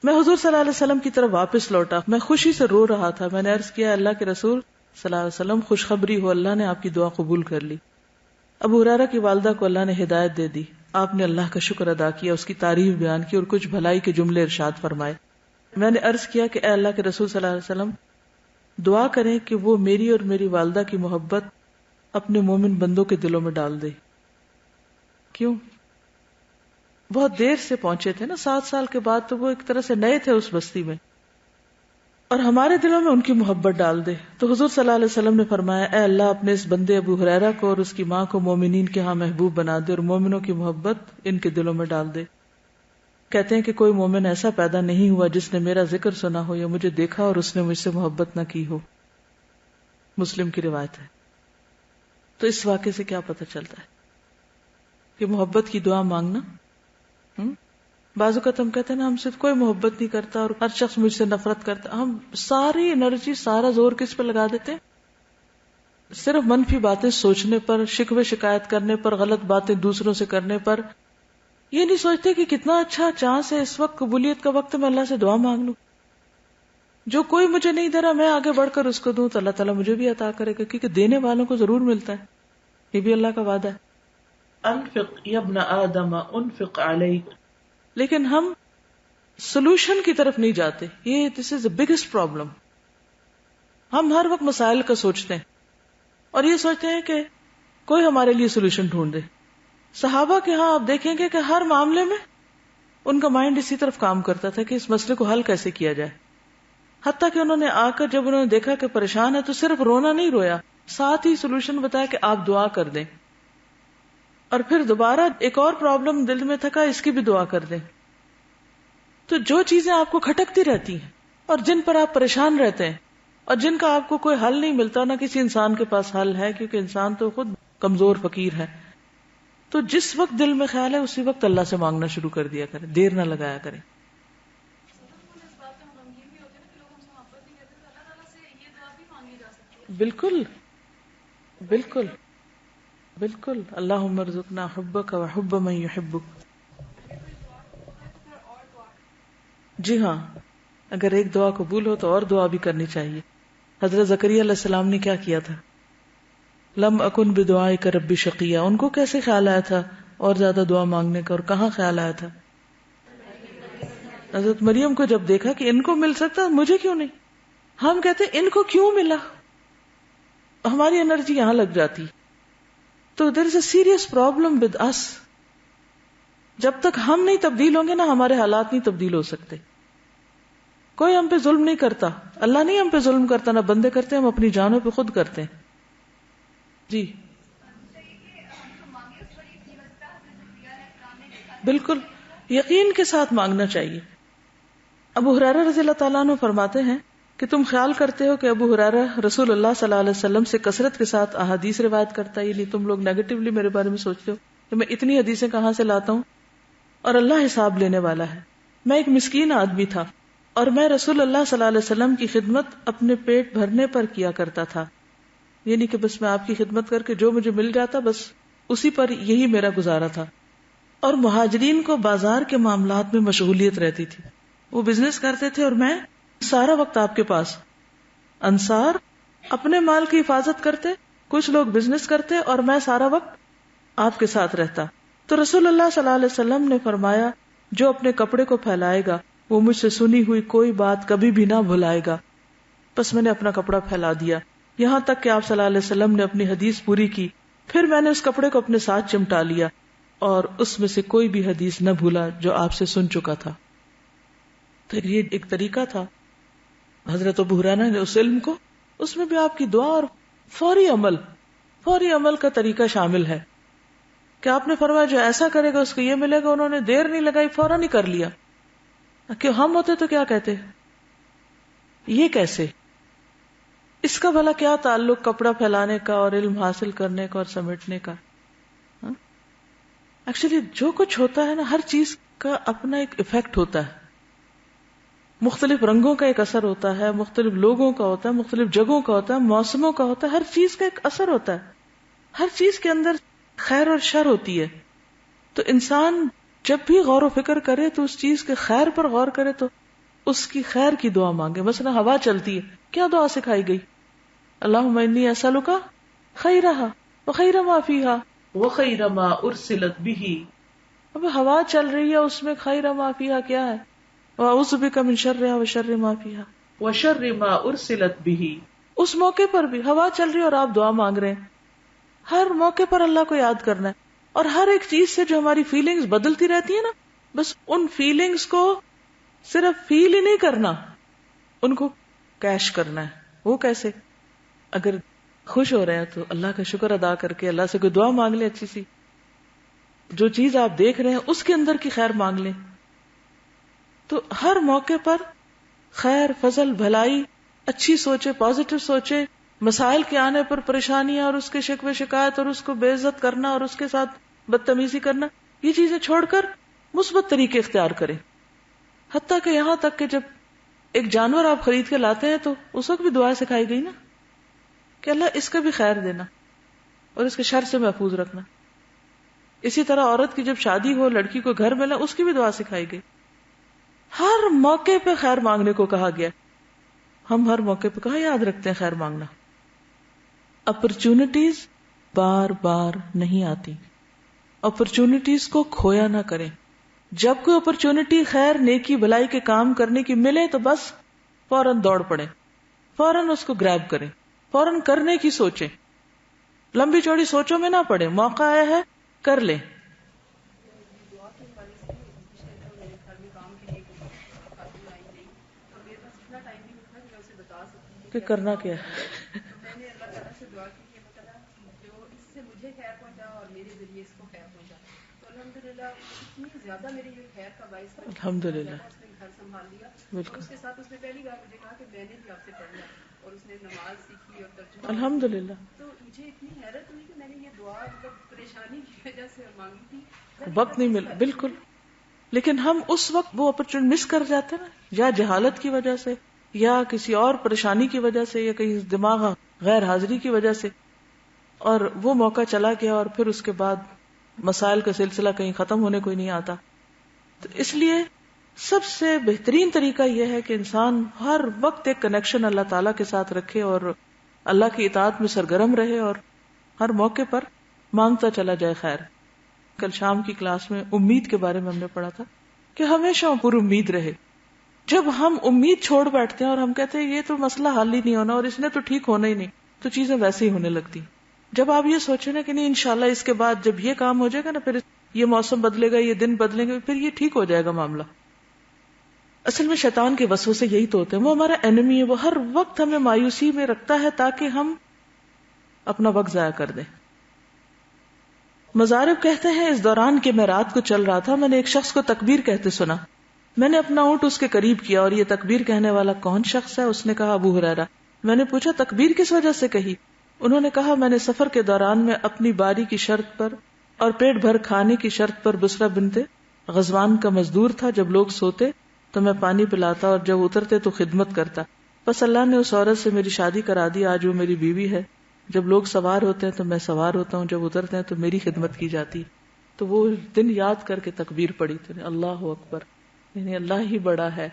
میں حضور صلی اللہ علیہ وسلم کی طرف واپس لوٹا. میں خوشی سے رو رہا تھا. میں نے عرض کیا اللہ کے رسول صلی اللہ علیہ وسلم خوشخبری ہو، اللہ نے آپ کی دعا قبول کر لی. ابو ہریرہ کی والدہ کو اللہ نے ہدایت دے دی. آپ نے اللہ کا شکر ادا کیا، اس کی تعریف بیان کی اور کچھ بھلائی کے جملے ارشاد فرمائے. میں نے عرض کیا کہ اے اللہ کے رسول صلی اللہ علیہ وسلم دعا کریں کہ وہ میری اور میری والدہ کی محبت اپنے مومن بندوں کے دلوں میں ڈال دے. کیوں؟ بہت دیر سے پہنچے تھے نا، 7 سال کے بعد، تو وہ ایک طرح سے نئے تھے اس بستی میں، اور ہمارے دلوں میں ان کی محبت ڈال دے. تو حضور صلی اللہ علیہ وسلم نے فرمایا اے اللہ اپنے اس بندے ابو ہریرہ کو اور اس کی ماں کو مومنین کے ہاں محبوب بنا دے اور مومنوں کی محبت ان کے دلوں میں ڈال دے. کہتے ہیں کہ کوئی مومن ایسا پیدا نہیں ہوا جس نے میرا ذکر سنا ہو یا مجھے دیکھا اور اس نے مجھ سے محبت نہ کی ہو. مسلم کی روایت ہے. تو اس واقعے سے کیا پتہ چلتا ہے کہ محبت کی دعا مانگنا. بعض اوقات ہم کہتے ہیں نا ہم سے کوئی محبت نہیں کرتا اور ہر شخص مجھ سے نفرت کرتا. ہم ساری انرجی، سارا زور کس پہ لگا دیتے ہیں؟ صرف منفی باتیں سوچنے پر، شکوے شکایت کرنے پر، غلط باتیں دوسروں سے کرنے پر. یہ نہیں سوچتے کہ کتنا اچھا چانس ہے اس وقت، قبولیت کا وقت، میں اللہ سے دعا مانگ لوں. جو کوئی مجھے نہیں دے رہا میں آگے بڑھ کر اس کو دوں تو اللہ تعالیٰ مجھے بھی عطا کرے گا، کیونکہ دینے والوں کو ضرور ملتا ہے. یہ بھی اللہ کا وعدہ ہے. انفق یا ابن آدم انفق علیک. لیکن ہم سولوشن کی طرف نہیں جاتے. یہ دس از the biggest problem. ہم ہر وقت مسائل کا سوچتے ہیں اور یہ سوچتے ہیں کہ کوئی ہمارے لیے سولوشن ڈھونڈ دے. صحابہ کے ہاں آپ دیکھیں گے کہ ہر معاملے میں ان کا مائنڈ اسی طرف کام کرتا تھا کہ اس مسئلے کو حل کیسے کیا جائے. حتیٰ کہ انہوں نے آ کر جب انہوں نے دیکھا کہ پریشان ہے تو صرف رونا نہیں رویا، ساتھ ہی سولوشن بتایا کہ آپ دعا کر دیں. اور پھر دوبارہ ایک اور پرابلم دل میں تھا، اس کی بھی دعا کر دیں. تو جو چیزیں آپ کو کھٹکتی رہتی ہیں اور جن پر آپ پریشان رہتے ہیں اور جن کا آپ کو کوئی حل نہیں ملتا، نہ کسی انسان کے پاس حل ہے کیونکہ انسان تو خود کمزور فقیر ہے، تو جس وقت دل میں خیال ہے اسی وقت اللہ سے مانگنا شروع کر دیا کریں، دیر نہ لگایا کریں. بالکل بالکل بالکل. اللہم ارزقنا حبک وحب من یحبک. جی ہاں، اگر ایک دعا قبول ہو تو اور دعا بھی کرنی چاہیے. حضرت زکریا علیہ السلام نے کیا کیا تھا؟ لم اکن بدعائک ربی شقیہ. ان کو کیسے خیال آیا تھا اور زیادہ دعا مانگنے کا، اور کہاں خیال آیا تھا؟ حضرت مریم کو جب دیکھا کہ ان کو مل سکتا مجھے کیوں نہیں، ہم کہتے ان کو کیوں ملا، ہماری انرجی یہاں لگ جاتی. تو there is a serious problem with us. جب تک ہم نہیں تبدیل ہوں گے نا ہمارے حالات نہیں تبدیل ہو سکتے. کوئی ہم پہ ظلم نہیں کرتا، اللہ نہیں ہم پہ ظلم کرتا، نہ بندے کرتے، ہم اپنی جانوں پہ خود کرتے ہیں. جی بالکل یقین کے ساتھ مانگنا چاہیے. ابو ہریرہ رضی اللہ تعالیٰ عنہ فرماتے ہیں کہ تم خیال کرتے ہو کہ ابو ہریرہ رسول اللہ صلی اللہ علیہ وسلم سے کثرت کے ساتھ احادیث روایت کرتا ہے، یعنی تم لوگ نیگیٹولی میرے بارے میں سوچتے ہو کہ میں اتنی حدیثیں کہاں سے لاتا ہوں، اور اللہ حساب لینے والا ہے. میں ایک مسکین آدمی تھا اور میں رسول اللہ صلی اللہ علیہ وسلم کی خدمت اپنے پیٹ بھرنے پر کیا کرتا تھا، یعنی کہ بس میں آپ کی خدمت کر کے جو مجھے مل جاتا بس اسی پر یہی میرا گزارا تھا. اور مہاجرین کو بازار کے معاملات میں مشغولیت رہتی تھی، وہ بزنس کرتے تھے اور میں سارا وقت آپ کے پاس. انصار اپنے مال کی حفاظت کرتے، کچھ لوگ بزنس کرتے اور میں سارا وقت آپ کے ساتھ رہتا. تو رسول اللہ صلی اللہ علیہ وسلم نے فرمایا جو اپنے کپڑے کو پھیلائے گا وہ مجھ سے سنی ہوئی کوئی بات کبھی بھی نہ بھلائے گا. بس میں نے اپنا کپڑا پھیلا دیا یہاں تک کہ آپ صلی اللہ علیہ وسلم نے اپنی حدیث پوری کی. پھر میں نے اس کپڑے کو اپنے ساتھ چمٹا لیا اور اس میں سے کوئی بھی حدیث نہ بھولا جو آپ سے سن چکا تھا. تو یہ ایک طریقہ تھا حضرت ابو ہریرہ نے اس علم کو، اس میں بھی آپ کی دعا اور فوری عمل کا طریقہ شامل ہے کہ آپ نے فرمایا جو ایسا کرے گا اس کو یہ ملے گا. انہوں نے دیر نہیں لگائی، فوراً ہی کر لیا. کہ ہم ہوتے تو کیا کہتے یہ کیسے؟ اس کا بھلا کیا تعلق کپڑا پھیلانے کا اور علم حاصل کرنے کا اور سمیٹنے کا؟ ایکچولی جو کچھ ہوتا ہے نا، ہر چیز کا اپنا ایک ایفیکٹ ہوتا ہے. مختلف رنگوں کا ایک اثر ہوتا ہے، مختلف لوگوں کا ہوتا ہے، مختلف جگہوں کا ہوتا ہے، موسموں کا ہوتا ہے، ہر چیز کا ایک اثر ہوتا ہے. ہر چیز کے اندر خیر اور شر ہوتی ہے. تو انسان جب بھی غور و فکر کرے تو اس چیز کے خیر پر غور کرے، تو اس کی خیر کی دعا مانگے. مثلا ہوا چلتی ہے، کیا دعا سکھائی گئی؟ اللہم انی اسألک خیرہا وخیر ما فیہا وخیر ما ارسلت بہ. اب ہوا چل رہی ہے، اس میں خیر ما فیہا کیا ہے؟ واعوذ بک من شرہا وشر ما فیہا وشر ما ارسلت بہ. اس موقع پر بھی ہوا چل رہی ہے اور آپ دعا مانگ رہے ہیں. ہر موقع پر اللہ کو یاد کرنا ہے. اور ہر ایک چیز سے جو ہماری فیلنگز بدلتی رہتی ہیں نا، بس ان فیلنگز کو صرف فیل ہی نہیں کرنا، ان کو کیش کرنا ہے. وہ کیسے؟ اگر خوش ہو رہے ہیں تو اللہ کا شکر ادا کر کے اللہ سے کوئی دعا مانگ لیں اچھی سی. جو چیز آپ دیکھ رہے ہیں اس کے اندر کی خیر مانگ لیں. تو ہر موقع پر خیر، فضل، بھلائی، اچھی سوچے، پازیٹو سوچے. مسائل کے آنے پر پریشانیاں اور اس کے شکوے شکایت اور اس کو بے عزت کرنا اور اس کے ساتھ بدتمیزی کرنا، یہ چیزیں چھوڑ کر مثبت طریقے اختیار کریں. حتیٰ کہ یہاں تک کہ جب ایک جانور آپ خرید کے لاتے ہیں تو اس وقت بھی دعا سکھائی گئی نا کہ اللہ اس کا بھی خیر دینا اور اس کے شر سے محفوظ رکھنا. اسی طرح عورت کی جب شادی ہو، لڑکی کو گھر ملا، اس کی بھی دعا سکھائی گئی. ہر موقع پہ خیر مانگنے کو کہا گیا. ہم ہر موقع پہ کہاں یاد رکھتے ہیں خیر مانگنا؟ اپرچونٹیز بار بار نہیں آتی. اپرچونٹیز کو کھویا نہ کریں. جب کوئی اپرچونٹی خیر، نیکی، بھلائی کے کام کرنے کی ملے تو بس فوراً دوڑ پڑے، فوراً اس کو گریب کریں، فوراً کرنے کی سوچیں. لمبی چوڑی سوچوں میں نہ پڑے. موقع آیا ہے کر لیں. کہ کرنا کیا ہے. میں نے اللہ تعالیٰ سے دعا کی کہ اللہ تعالیٰ جو اس سے مجھے خیر پہنچا اور میرے ذریعے اس کو خیر پہنچا. تو الحمدللہ اتنی زیادہ میرے یہ خیر کا باعث تھا. الحمدللہ اس نے گھر سنبھال لیا. بالکل. اس کے ساتھ اس نے پہلی بار مجھے کہا کہ میں نے بھی آپ سے پڑھنا اور اس نے نماز سیکھی اور ترجمہ. الحمدللہ. تو مجھے اتنی حیرت ہوئی کہ میں نے یہ دعا مطلب پریشانی کی وجہ سے مانگی تھی. وقت نہیں ملا. بالکل. لیکن ہم اس وقت وہ اپرچونٹی مس کر جاتے ہیں نا، یا جہالت کی وجہ سے، یا کسی اور پریشانی کی وجہ سے، یا کہیں دماغ غیر حاضری کی وجہ سے، اور وہ موقع چلا گیا اور پھر اس کے بعد مسائل کا سلسلہ کہیں ختم ہونے کو ہی نہیں آتا. تو اس لیے سب سے بہترین طریقہ یہ ہے کہ انسان ہر وقت ایک کنیکشن اللہ تعالیٰ کے ساتھ رکھے اور اللہ کی اطاعت میں سرگرم رہے اور ہر موقع پر مانگتا چلا جائے خیر. کل شام کی کلاس میں امید کے بارے میں ہم نے پڑھا تھا کہ ہمیشہ پر امید رہے. جب ہم امید چھوڑ بیٹھتے ہیں اور ہم کہتے ہیں یہ تو مسئلہ حل ہی نہیں ہونا اور اس نے تو ٹھیک ہونا ہی نہیں، تو چیزیں ویسے ہی ہونے لگتی. جب آپ یہ سوچیں نا کہ نہیں انشاءاللہ اس کے بعد جب یہ کام ہو جائے گا نا، پھر یہ موسم بدلے گا، یہ دن بدلیں گے، پھر یہ ٹھیک ہو جائے گا معاملہ. اصل میں شیطان کے وسوسے یہی تو ہوتے ہیں. وہ ہمارا انیمی ہے، وہ ہر وقت ہمیں مایوسی میں رکھتا ہے تاکہ ہم اپنا وقت ضائع کر دیں. مزارب کہتے ہیں اس دوران کہ میں رات کو چل رہا تھا، میں نے ایک شخص کو تکبیر کہتے سنا. میں نے اپنا اونٹ اس کے قریب کیا اور یہ تکبیر کہنے والا کون شخص ہے؟ اس نے کہا ابو ہریرہ. میں نے پوچھا تکبیر کس وجہ سے کہی؟ انہوں نے کہا میں نے سفر کے دوران میں اپنی باری کی شرط پر اور پیٹ بھر کھانے کی شرط پر بسرا بنت غزوان کا مزدور تھا. جب لوگ سوتے تو میں پانی پلاتا اور جب اترتے تو خدمت کرتا. بس اللہ نے اس عورت سے میری شادی کرا دی. آج وہ میری بیوی ہے. جب لوگ سوار ہوتے ہیں تو میں سوار ہوتا ہوں، جب اترتے ہیں تو میری خدمت کی جاتی. تو وہ دن یاد کر کے تکبیر پڑھی تو اللہ اکبر، یعنی اللہ ہی بڑا ہے.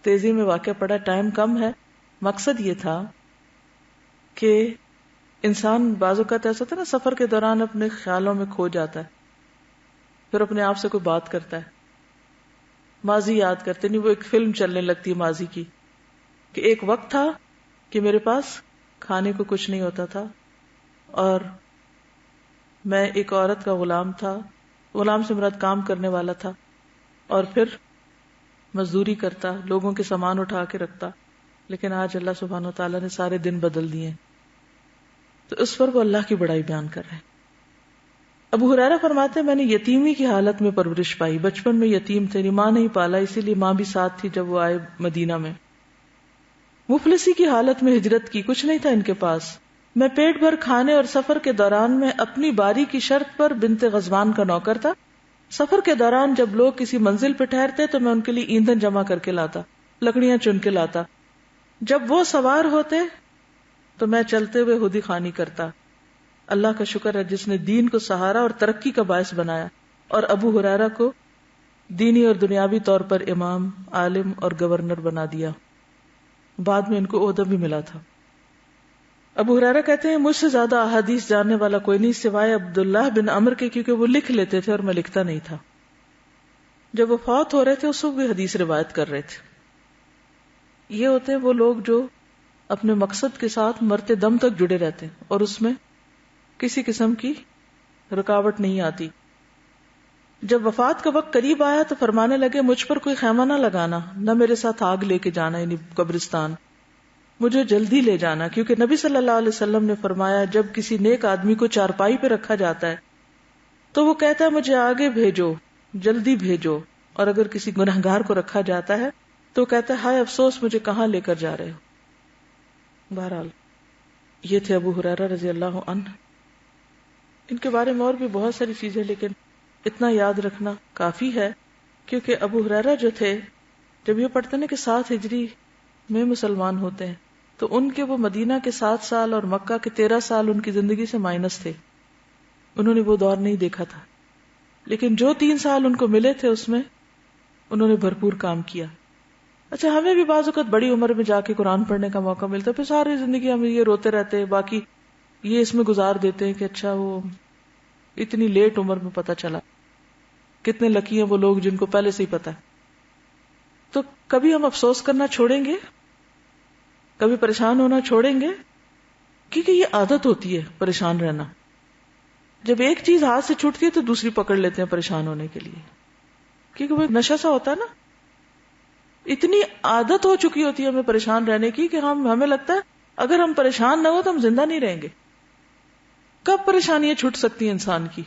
تیزی میں واقع پڑا، ٹائم کم ہے. مقصد یہ تھا کہ انسان بعض اوقات ایسا تھا نا سفر کے دوران اپنے خیالوں میں کھو جاتا ہے، پھر اپنے آپ سے کوئی بات کرتا ہے، ماضی یاد کرتے نہیں. وہ ایک فلم چلنے لگتی ہے ماضی کی کہ ایک وقت تھا کہ میرے پاس کھانے کو کچھ نہیں ہوتا تھا اور میں ایک عورت کا غلام تھا. غلام سے مراد کام کرنے والا تھا اور پھر مزدوری کرتا، لوگوں کے سامان اٹھا کے رکھتا. لیکن آج اللہ سبحانہ وتعالیٰ نے سارے دن بدل دیے. تو اس پر وہ اللہ کی بڑائی بیان کر رہے ہیں. ابو ہریرہ فرماتے ہیں میں نے یتیمی کی حالت میں پرورش پائی. بچپن میں یتیم تھے، ماں نہیں پالا، اسی لیے ماں بھی ساتھ تھی جب وہ آئے مدینہ میں. مفلسی کی حالت میں ہجرت کی، کچھ نہیں تھا ان کے پاس. میں پیٹ بھر کھانے اور سفر کے دوران میں اپنی باری کی شرط پر بنت غزوان کا نوکر تھا. سفر کے دوران جب لوگ کسی منزل پہ ٹھہرتے تو میں ان کے لیے ایندھن جمع کر کے لاتا، لکڑیاں چن کے لاتا. جب وہ سوار ہوتے تو میں چلتے ہوئے ہودی خوانی کرتا. اللہ کا شکر ہے جس نے دین کو سہارا اور ترقی کا باعث بنایا، اور ابو ہریرہ کو دینی اور دنیاوی طور پر امام، عالم اور گورنر بنا دیا. بعد میں ان کو عہدہ بھی ملا تھا. ابو ہریرہ کہتے ہیں مجھ سے زیادہ احادیث جاننے والا کوئی نہیں سوائے عبداللہ بن عمر کے، کیونکہ وہ لکھ لیتے تھے اور میں لکھتا نہیں تھا. جب وہ فوت ہو رہے تھے اس وقت بھی حدیث روایت کر رہے تھے. یہ ہوتے ہیں وہ لوگ جو اپنے مقصد کے ساتھ مرتے دم تک جڑے رہتے ہیں اور اس میں کسی قسم کی رکاوٹ نہیں آتی. جب وفات کا وقت قریب آیا تو فرمانے لگے مجھ پر کوئی خیمہ نہ لگانا، نہ میرے ساتھ آگ لے کے جانا، یعنی قبرستان، مجھے جلدی لے جانا، کیونکہ نبی صلی اللہ علیہ وسلم نے فرمایا جب کسی نیک آدمی کو چارپائی پہ رکھا جاتا ہے تو وہ کہتا ہے مجھے آگے بھیجو، جلدی بھیجو، اور اگر کسی گنہگار کو رکھا جاتا ہے تو کہتا ہے ہائے افسوس مجھے کہاں لے کر جا رہے ہو. بہرحال یہ تھے ابو ہریرہ رضی اللہ عنہ. ان کے بارے میں اور بھی بہت ساری چیزیں، لیکن اتنا یاد رکھنا کافی ہے کیونکہ ابو ہریرہ جو تھے جب یہ پڑھتے ہیں کہ 7 ہجری میں مسلمان ہوتے ہیں تو ان کے وہ مدینہ کے 7 سال اور مکہ کے 13 سال ان کی زندگی سے مائنس تھے. انہوں نے وہ دور نہیں دیکھا تھا، لیکن جو 3 سال ان کو ملے تھے اس میں انہوں نے بھرپور کام کیا. اچھا ہمیں بھی بعض اوقات بڑی عمر میں جا کے قرآن پڑھنے کا موقع ملتا ہے، پھر ساری زندگی ہم یہ روتے رہتے ہیں، باقی یہ اس میں گزار دیتے ہیں کہ اچھا وہ اتنی لیٹ عمر میں پتہ چلا. کتنے لکی ہیں وہ لوگ جن کو پہلے سے ہی پتا ہے. تو کبھی ہم افسوس کرنا چھوڑیں گے، کبھی پریشان ہونا چھوڑیں گے، کیونکہ یہ عادت ہوتی ہے پریشان رہنا. جب ایک چیز ہاتھ سے چھوٹتی ہے تو دوسری پکڑ لیتے ہیں پریشان ہونے کے لیے، کیونکہ وہ نشہ سا ہوتا ہے نا. اتنی عادت ہو چکی ہوتی ہے ہمیں پریشان رہنے کی کہ ہمیں لگتا ہے اگر ہم پریشان نہ ہو تو ہم زندہ نہیں رہیں گے. کب پریشانیاں چھوٹ سکتی ہیں انسان کی،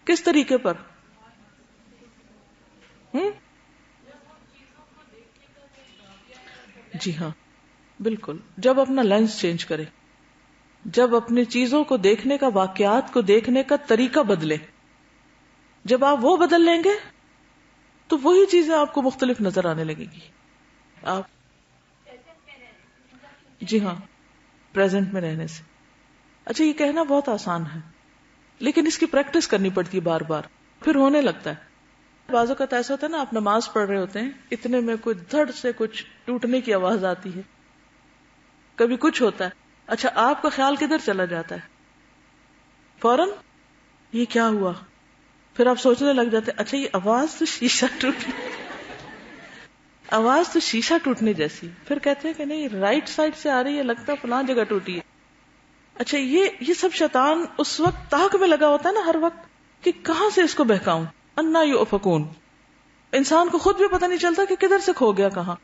کس طریقے پر؟ جی ہاں بالکل، جب اپنا لینس چینج کرے، جب اپنی چیزوں کو دیکھنے کا، واقعات کو دیکھنے کا طریقہ بدلے. جب آپ وہ بدل لیں گے تو وہی چیزیں آپ کو مختلف نظر آنے لگے گی. آپ جی ہاں پریزنٹ میں رہنے سے. اچھا یہ کہنا بہت آسان ہے لیکن اس کی پریکٹس کرنی پڑتی ہے بار بار، پھر ہونے لگتا ہے. بعض اوقات ایسا ہوتا ہے نا، آپ نماز پڑھ رہے ہوتے ہیں، اتنے میں کوئی دھڑ سے کچھ ٹوٹنے کی آواز آتی ہے، کبھی کچھ ہوتا ہے. اچھا آپ کا خیال کدھر چلا جاتا ہے؟ فوراً یہ کیا ہوا؟ پھر آپ سوچنے لگ جاتے ہیں اچھا یہ آواز تو شیشہ آواز تو شیشہ ٹوٹنے جیسی. پھر کہتے ہیں کہ نہیں رائٹ سائڈ سے آ رہی ہے، لگتا ہے فلاں جگہ ٹوٹی ہے. اچھا یہ سب شیطان اس وقت تاک میں لگا ہوتا ہے نا ہر وقت کہ کہاں سے اس کو بہکاؤں. انا یؤفکون، انسان کو خود بھی پتہ نہیں چلتا کہ کدھر سے کھو گیا کہاں.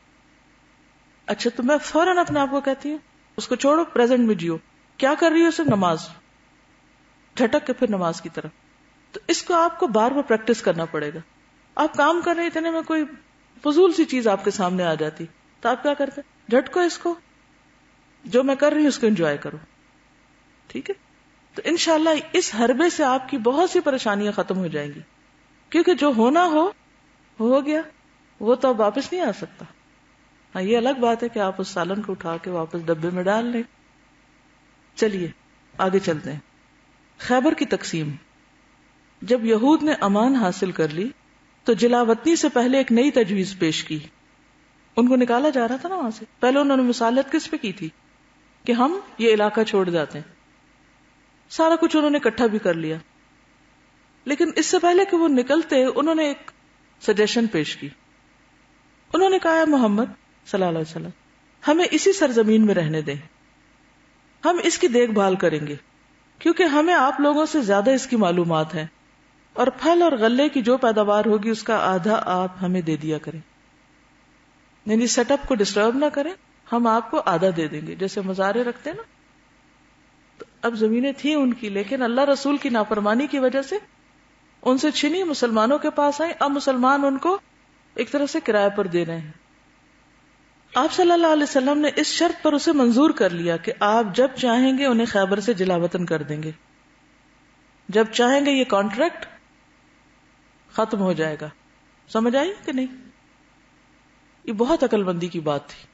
اچھا تو میں فوراً اپنے آپ کو کہتی ہوں اس کو چھوڑو، پریزنٹ میں جیو. کیا کر رہی ہو؟ صرف نماز. جھٹک کے پھر نماز کی طرف. تو اس کو آپ کو بار بار پریکٹس کرنا پڑے گا. آپ کام کر رہے اتنے میں کوئی فضول سی چیز آپ کے سامنے آ جاتی تو آپ کیا کرتے؟ جھٹکو اس کو، جو میں کر رہی ہوں اس کو انجوائے کرو. ٹھیک ہے، تو انشاءاللہ اس حربے سے آپ کی بہت سی پریشانیاں ختم ہو جائیں گی، کیونکہ جو ہونا ہو گیا، وہ تو اب واپس نہیں آ سکتا. ہاں یہ الگ بات ہے کہ آپ اس سالن کو اٹھا کے واپس ڈبے میں ڈال لیں. چلیے آگے چلتے ہیں. خیبر کی تقسیم. جب یہود نے امان حاصل کر لی تو جلاوطنی سے پہلے ایک نئی تجویز پیش کی. ان کو نکالا جا رہا تھا نا وہاں سے. پہلے انہوں نے مصالحت کس پہ کی تھی کہ ہم یہ علاقہ چھوڑ جاتے ہیں. سارا کچھ انہوں نے اکٹھا بھی کر لیا، لیکن اس سے پہلے کہ وہ نکلتے انہوں نے ایک سجیشن پیش کی. انہوں نے کہا محمد صلی اللہ علیہ وسلم ہمیں اسی سرزمین میں رہنے دیں، ہم اس کی دیکھ بھال کریں گے کیونکہ ہمیں آپ لوگوں سے زیادہ اس کی معلومات ہیں، اور پھل اور غلے کی جو پیداوار ہوگی اس کا آدھا آپ ہمیں دے دیا کریں. یعنی سیٹ اپ کو ڈسٹرب نہ کریں، ہم آپ کو آدھا دے دیں گے جیسے مزارے رکھتے ہیں نا. تو اب زمینیں تھیں ان کی، لیکن اللہ رسول کی نافرمانی کی وجہ سے ان سے چھنی، مسلمانوں کے پاس آئیں. اب مسلمان ان کو ایک طرح سے کرائے پر دے رہے ہیں. آپ صلی اللہ علیہ وسلم نے اس شرط پر اسے منظور کر لیا کہ آپ جب چاہیں گے انہیں خیبر سے جلا وطن کر دیں گے، جب چاہیں گے یہ کانٹریکٹ ختم ہو جائے گا. سمجھ آئی کہ نہیں؟ یہ بہت عقل مندی کی بات تھی،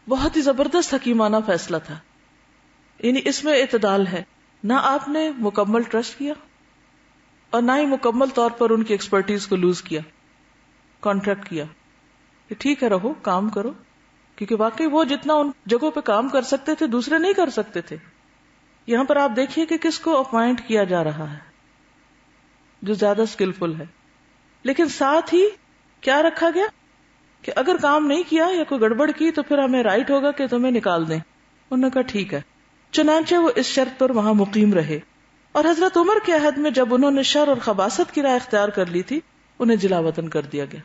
بہت ہی زبردست حکیمانہ فیصلہ تھا. یعنی اس میں اعتدال ہے، نہ آپ نے مکمل ٹرسٹ کیا اور نہ ہی مکمل طور پر ان کی ایکسپرٹیز کو لوز کیا. کانٹریکٹ کیا کہ ٹھیک ہے رہو، کام کرو، کیونکہ واقعی وہ جتنا ان جگہوں پہ کام کر سکتے تھے دوسرے نہیں کر سکتے تھے. یہاں پر آپ دیکھیے کہ کس کو اپوائنٹ کیا جا رہا ہے جو زیادہ اسکلفل ہے، لیکن ساتھ ہی کیا رکھا گیا کہ اگر کام نہیں کیا یا کوئی گڑبڑ کی تو پھر ہمیں رائٹ ہوگا کہ تمہیں نکال دیں. انہوں نے کہا ٹھیک ہے. چنانچہ وہ اس شرط پر وہاں مقیم رہے، اور حضرت عمر کے عہد میں جب انہوں نے شر اور خباثت کی راہ اختیار کر لی تھی انہیں جلا وطن کر دیا گیا.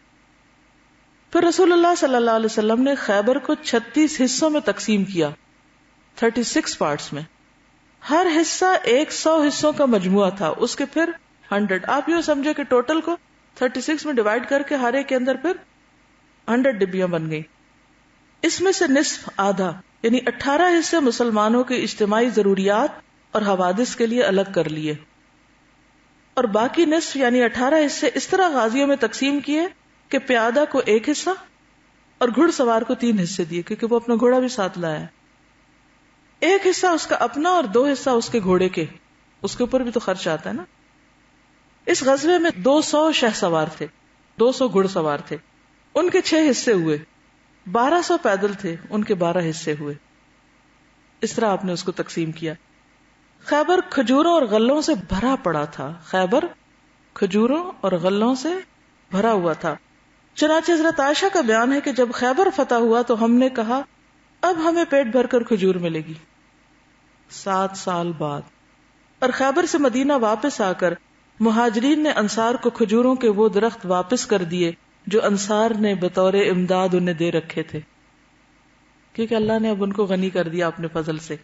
پھر رسول اللہ صلی اللہ علیہ وسلم نے خیبر کو 36 حصوں میں تقسیم کیا، 36 پارٹس میں. ہر حصہ 100 حصوں کا مجموعہ تھا، اس کے پھر 100. آپ یوں سمجھے کہ ٹوٹل کو 36 میں ڈیوائڈ کر کے ہر ایک کے اندر پھر 100 ڈبیاں بن گئی. اس میں سے نصف آدھا یعنی 18 حصے مسلمانوں کے اجتماعی ضروریات اور حوادث کے لیے الگ کر لیے، اور باقی نصف یعنی 18 حصے اس طرح غازیوں میں تقسیم کیے کہ پیادہ کو 1 حصہ اور گھڑ سوار کو 3 حصے دیے، کیونکہ وہ اپنا گھوڑا بھی ساتھ لایا ہے. 1 حصہ اس کا اپنا اور 2 حصہ اس کے گھوڑے کے، اس کے اوپر بھی تو خرچ آتا ہے نا. اس غزوے میں 200 شہ سوار تھے، 200 گھڑ سوار تھے، ان کے 6 حصے ہوئے. 1200 پیدل تھے، ان کے 12 حصے ہوئے. اس طرح آپ نے اس کو تقسیم کیا. خیبر کھجوروں اور غلوں سے بھرا پڑا تھا، خیبر کھجوروں اور غلوں سے بھرا ہوا تھا. چنانچہ حضرت عائشہ کا بیان ہے کہ جب خیبر فتح ہوا تو ہم نے کہا اب ہمیں پیٹ بھر کر کھجور ملے گی. 7 سال بعد. اور خیبر سے مدینہ واپس آ کر مہاجرین نے انصار کو کھجوروں کے وہ درخت واپس کر دیے جو انصار نے بطور امداد انہیں دے رکھے تھے، کیونکہ اللہ نے اب ان کو غنی کر دیا اپنے فضل سے.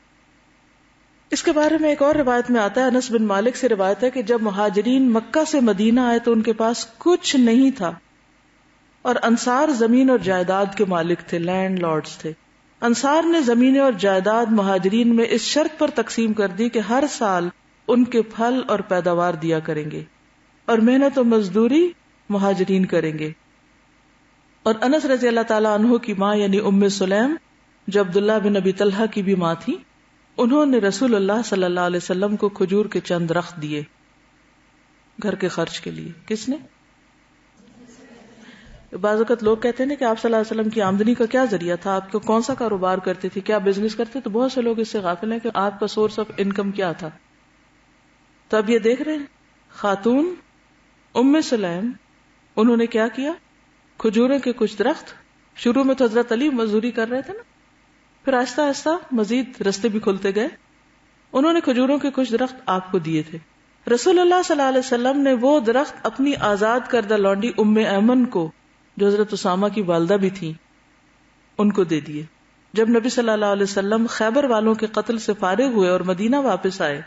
اس کے بارے میں ایک اور روایت میں آتا ہے، انس بن مالک سے روایت ہے کہ جب مہاجرین مکہ سے مدینہ آئے تو ان کے پاس کچھ نہیں تھا، اور انصار زمین اور جائیداد کے مالک تھے، لینڈ لارڈز تھے. انصار نے زمینیں اور جائیداد مہاجرین میں اس شرط پر تقسیم کر دی کہ ہر سال ان کے پھل اور پیداوار دیا کریں گے اور محنت و مزدوری مہاجرین کریں گے. اور انس رضی اللہ تعالیٰ عنہ کی ماں یعنی ام سلیم جو عبداللہ بن ابی طلحہ کی بھی ماں تھی، انہوں نے رسول اللہ صلی اللہ علیہ وسلم کو کھجور کے چند درخت دیے گھر کے خرچ کے لیے. کس نے؟ بعض اوقات لوگ کہتے ہیں کہ آپ صلی اللہ علیہ وسلم کی آمدنی کا کیا ذریعہ تھا، آپ کو کون سا کاروبار کرتے تھے، کیا بزنس کرتے، تو بہت سے لوگ اس سے غافل ہیں کہ آپ کا سورس آف انکم کیا تھا. تو اب یہ دیکھ رہے ہیں خاتون ام سلیم، انہوں نے کیا کیا، کھجوروں کے کچھ درخت، شروع میں تو حضرت علی مزدوری کر رہے تھے نا، پھر آہستہ آہستہ مزید رستے بھی کھلتے گئے. انہوں نے کھجوروں کے کچھ درخت آپ کو دیے تھے. رسول اللہ صلی اللہ علیہ وسلم نے وہ درخت اپنی آزاد کردہ لونڈی ام ایمن کو، جو حضرت اسامہ کی والدہ بھی تھیں، ان کو دے دیے. جب نبی صلی اللہ علیہ وسلم خیبر والوں کے قتل سے فارغ ہوئے اور مدینہ واپس آئے،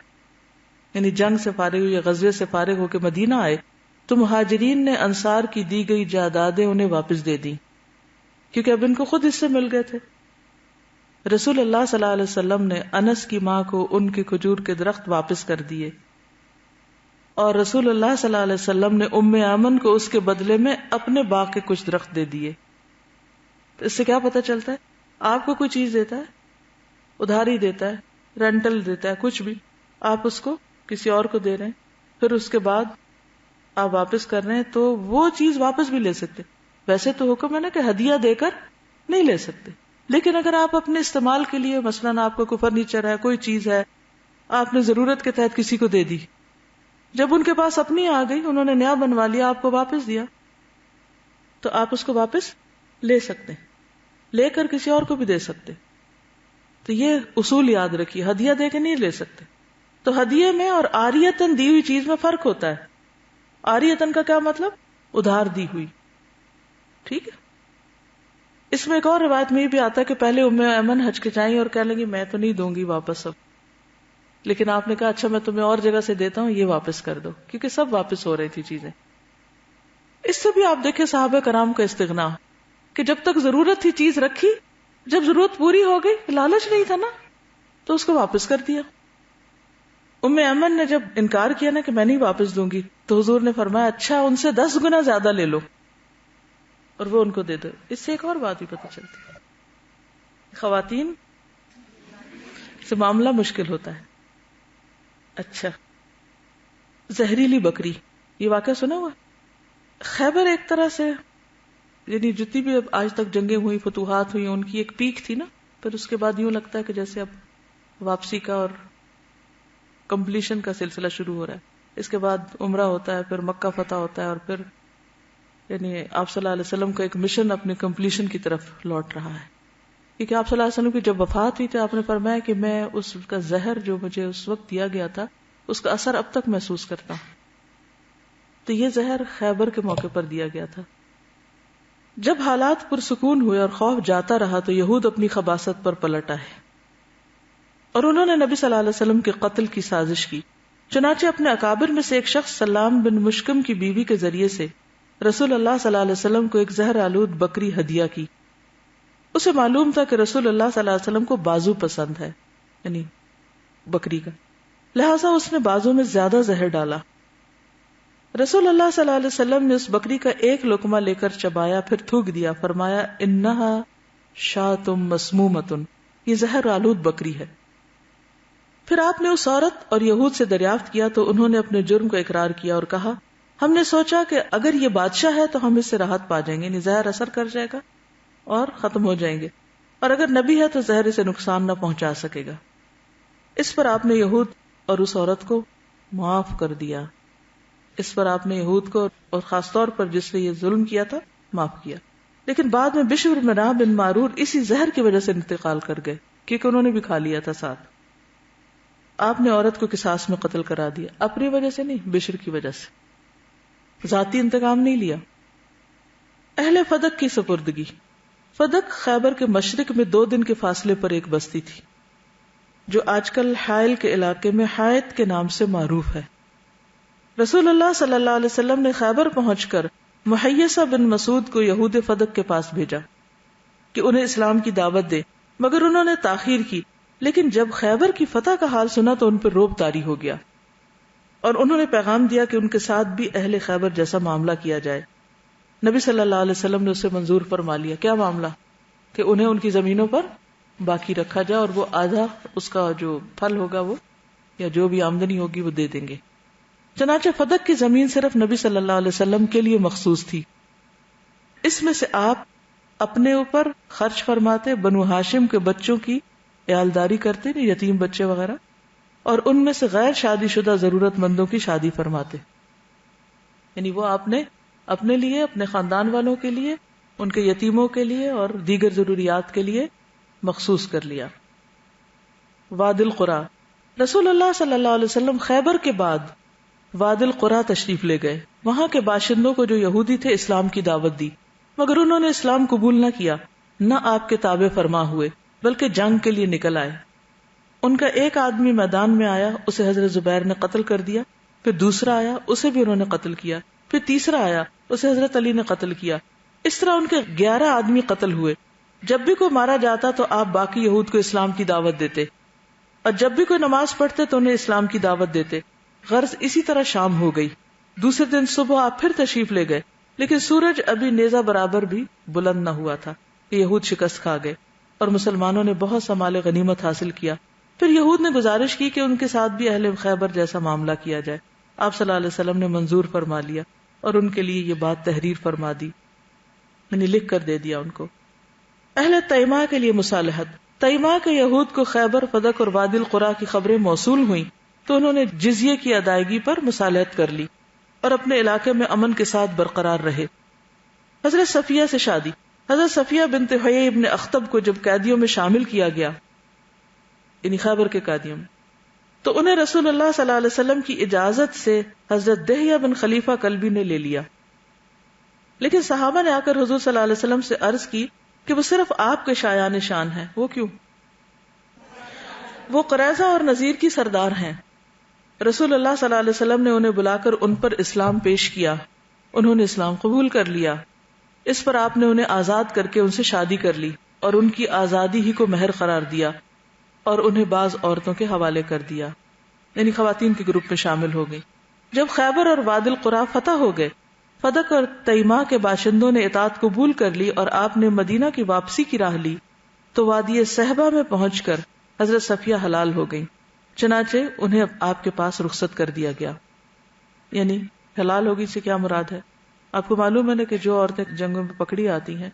یعنی جنگ سے فارغ ہوئے یا غزوے سے فارغ ہو کے مدینہ آئے، تو مہاجرین نے انصار کی دی گئی جائیدادیں انہیں واپس دے دی، کیونکہ اب ان کو خود حصے مل گئے تھے. رسول اللہ صلی اللہ علیہ وسلم نے انس کی ماں کو ان کے کھجور کے درخت واپس کر دیے، اور رسول اللہ صلی اللہ علیہ وسلم نے ام ایمن کو اس کے بدلے میں اپنے باغ کے کچھ درخت دے دیے. تو اس سے کیا پتہ چلتا ہے، آپ کو کوئی چیز دیتا ہے، ادھاری دیتا ہے، رینٹل دیتا ہے، کچھ بھی آپ اس کو کسی اور کو دے رہے ہیں، پھر اس کے بعد آپ واپس کر رہے ہیں، تو وہ چیز واپس بھی لے سکتے. ویسے تو حکم ہے نا کہ ہدیہ دے کر نہیں لے سکتے، لیکن اگر آپ اپنے استعمال کے لیے، مثلاً آپ کو کوئی فرنیچر ہے، کوئی چیز ہے، آپ نے ضرورت کے تحت کسی کو دے دی، جب ان کے پاس اپنی آ گئی، انہوں نے نیا بنوا لیا، آپ کو واپس دیا، تو آپ اس کو واپس لے سکتے، لے کر کسی اور کو بھی دے سکتے. تو یہ اصول یاد رکھیے، ہدیہ دے کے نہیں لے سکتے. تو ہدیے میں اور عاریتن دی ہوئی چیز میں فرق ہوتا ہے. عاریتن کا کیا مطلب؟ ادھار دی ہوئی. ٹھیک ہے. اس میں ایک اور روایت میں یہ بھی آتا ہے کہ پہلے ام ایمن ہچکچائیں اور کہنے لگی میں تو نہیں دوں گی واپس اب، لیکن آپ نے کہا اچھا میں تمہیں اور جگہ سے دیتا ہوں، یہ واپس کر دو، کیونکہ سب واپس ہو رہی تھی چیزیں. اس سے بھی آپ دیکھیں صحابہ کرام کا استغنا. کہ جب تک ضرورت تھی چیز رکھی، جب ضرورت پوری ہو گئی، لالچ نہیں تھا نا، تو اس کو واپس کر دیا. ام ایمن نے جب انکار کیا نا کہ میں نہیں واپس دوں گی، تو حضور نے فرمایا اچھا ان سے 10 گنا زیادہ لے لو اور وہ ان کو دے دو. اس سے ایک اور بات بھی پتہ چلتی ہے، خواتین سے معاملہ مشکل ہوتا ہے. اچھا، زہریلی بکری، یہ واقعہ سنا ہوا؟ خیبر ایک طرح سے، یعنی جتنی بھی اب آج تک جنگیں ہوئی، فتوحات ہوئی، ان کی ایک پیک تھی نا. پھر اس کے بعد یوں لگتا ہے کہ جیسے اب واپسی کا اور کمپلیشن کا سلسلہ شروع ہو رہا ہے. اس کے بعد عمرہ ہوتا ہے، پھر مکہ فتح ہوتا ہے، اور پھر یعنی آپ صلی اللہ علیہ وسلم کا ایک مشن اپنے کمپلیشن کی طرف لوٹ رہا ہے. کیونکہ آپ صلی اللہ علیہ وسلم کی جب وفات ہوئی تو آپ نے فرمایا کہ میں اس کا زہر جو مجھے اس وقت دیا گیا تھا اس کا اثر اب تک محسوس کرتا ہوں. تو یہ زہر خیبر کے موقع پر دیا گیا تھا. جب حالات پرسکون ہوئے اور خوف جاتا رہا تو یہود اپنی خباثت پر پلٹ آئے اور انہوں نے نبی صلی اللہ علیہ وسلم کے قتل کی سازش کی. چنانچہ اپنے اکابر میں سے ایک شخص سلام بن مشکم کی بیوی کے ذریعے سے رسول اللہ صلی اللہ علیہ وسلم کو ایک زہر آلود بکری ہدیہ کی. اسے معلوم تھا کہ رسول اللہ صلی اللہ علیہ وسلم کو بازو پسند ہے، یعنی بکری کا، لہٰذا اس نے بازو میں زیادہ زہر ڈالا. رسول اللہ صلی اللہ علیہ وسلم نے اس بکری کا ایک لقمہ لے کر چبایا، پھر تھوک دیا. فرمایا انہا شاۃ مسمومۃ، یہ زہر آلود بکری ہے. پھر آپ نے اس عورت اور یہود سے دریافت کیا تو انہوں نے اپنے جرم کا اقرار کیا اور کہا ہم نے سوچا کہ اگر یہ بادشاہ ہے تو ہم اس سے راحت پا جائیں گے، یعنی زہر اثر کر جائے گا اور ختم ہو جائیں گے، اور اگر نبی ہے تو زہر اسے نقصان نہ پہنچا سکے گا. اس پر آپ نے یہود اور اس عورت کو معاف کر دیا. اس پر آپ نے یہود کو اور خاص طور پر جس نے یہ ظلم کیا تھا معاف کیا. لیکن بعد میں بشر بن معرور اسی زہر کی وجہ سے انتقال کر گئے، کیونکہ انہوں نے بھی کھا لیا تھا ساتھ. آپ نے عورت کو قصاص میں قتل کرا دیا، اپنی وجہ سے نہیں، بشر کی وجہ سے، ذاتی انتقام نہیں لیا. اہل فدق کی سپردگی. فدق خیبر کے مشرق میں 2 دن کے فاصلے پر ایک بستی تھی جو آج کل حائل کے علاقے میں حائط کے نام سے معروف ہے. رسول اللہ صلی اللہ علیہ وسلم نے خیبر پہنچ کر محیصہ بن مسعود کو یہود فدق کے پاس بھیجا کہ انہیں اسلام کی دعوت دے، مگر انہوں نے تاخیر کی. لیکن جب خیبر کی فتح کا حال سنا تو ان پر رعب طاری ہو گیا اور انہوں نے پیغام دیا کہ ان کے ساتھ بھی اہل خیبر جیسا معاملہ کیا جائے. نبی صلی اللہ علیہ وسلم نے اسے منظور فرما لیا. کیا معاملہ؟ کہ انہیں ان کی زمینوں پر باقی رکھا جائے اور وہ آدھا اس کا جو پھل ہوگا وہ یا جو بھی آمدنی ہوگی وہ دے دیں گے. چنانچہ فدق کی زمین صرف نبی صلی اللہ علیہ وسلم کے لیے مخصوص تھی. اس میں سے آپ اپنے اوپر خرچ فرماتے، بنو ہاشم کے بچوں کی عیالداری کرتے، یتیم بچے وغیرہ، اور ان میں سے غیر شادی شدہ ضرورت مندوں کی شادی فرماتے. یعنی وہ آپ نے اپنے لیے، اپنے خاندان والوں کے لیے، ان کے یتیموں کے لیے اور دیگر ضروریات کے لیے مخصوص کر لیا. وادی القریٰ. رسول اللہ صلی اللہ علیہ وسلم خیبر کے بعد وادی القریٰ تشریف لے گئے. وہاں کے باشندوں کو جو یہودی تھے اسلام کی دعوت دی، مگر انہوں نے اسلام قبول نہ کیا، نہ آپ کے تابع فرما ہوئے، بلکہ جنگ کے لیے نکل آئے. ان کا ایک آدمی میدان میں آیا، اسے حضرت زبیر نے قتل کر دیا. پھر دوسرا آیا، اسے بھی انہوں نے قتل کیا. پھر تیسرا آیا، اسے حضرت علی نے قتل کیا. اس طرح ان کے 11 آدمی قتل ہوئے. جب بھی کوئی مارا جاتا تو آپ باقی یہود کو اسلام کی دعوت دیتے، اور جب بھی کوئی نماز پڑھتے تو انہیں اسلام کی دعوت دیتے. غرض اسی طرح شام ہو گئی. دوسرے دن صبح آپ پھر تشریف لے گئے، لیکن سورج ابھی نیزہ برابر بھی بلند نہ ہوا تھا کہ یہود شکست کھا گئے اور مسلمانوں نے بہت سا مال غنیمت حاصل کیا. پھر یہود نے گزارش کی کہ ان کے ساتھ بھی اہل خیبر جیسا معاملہ کیا جائے. آپ صلی اللہ علیہ وسلم نے منظور فرما لیا اور ان کے لیے یہ بات تحریر فرما دی، یعنی لکھ کر دے دیا ان کو. اہل تیمہ کے لیے مصالحت. تیمہ کے یہود کو خیبر، فدق اور وادی القریٰ کی خبریں موصول ہوئیں تو انہوں نے جزیے کی ادائیگی پر مصالحت کر لی اور اپنے علاقے میں امن کے ساتھ برقرار رہے. حضرت صفیہ سے شادی. حضرت صفیہ بنت حیی ابن اخطب کو جب قیدیوں میں شامل کیا گیا، یعنی خیبر کے قیدیوں میں، تو انہیں رسول اللہ صلی اللہ علیہ وسلم کی اجازت سے حضرت دحیہ بن خلیفہ کلبی نے لے لیا. لیکن صحابہ نے آ کر حضور صلی اللہ علیہ وسلم سے عرض کی کہ وہ صرف آپ کے شایان شان ہیں. وہ کیوں؟ وہ قریظہ اور نذیر کی سردار ہیں. رسول اللہ صلی اللہ علیہ وسلم نے انہیں بلا کر ان پر اسلام پیش کیا. انہوں نے اسلام قبول کر لیا. اس پر آپ نے انہیں آزاد کر کے ان سے شادی کر لی اور ان کی آزادی ہی کو مہر قرار دیا اور انہیں بعض عورتوں کے حوالے کر دیا، یعنی خواتین کے گروپ میں شامل ہو گئی۔ جب خیبر اور وادی القریٰ فتح ہو گئے، فدق اور تیماء کے باشندوں نے اطاعت قبول کر لی اور آپ نے مدینہ کی واپسی کی راہ لی تو وادی صحبہ میں پہنچ کر حضرت صفیہ حلال ہو گئی، چنانچہ انہیں آپ کے پاس رخصت کر دیا گیا۔ یعنی حلال ہوگی سے کیا مراد ہے؟ آپ کو معلوم ہے نا کہ جو عورتیں جنگوں میں پکڑی آتی ہیں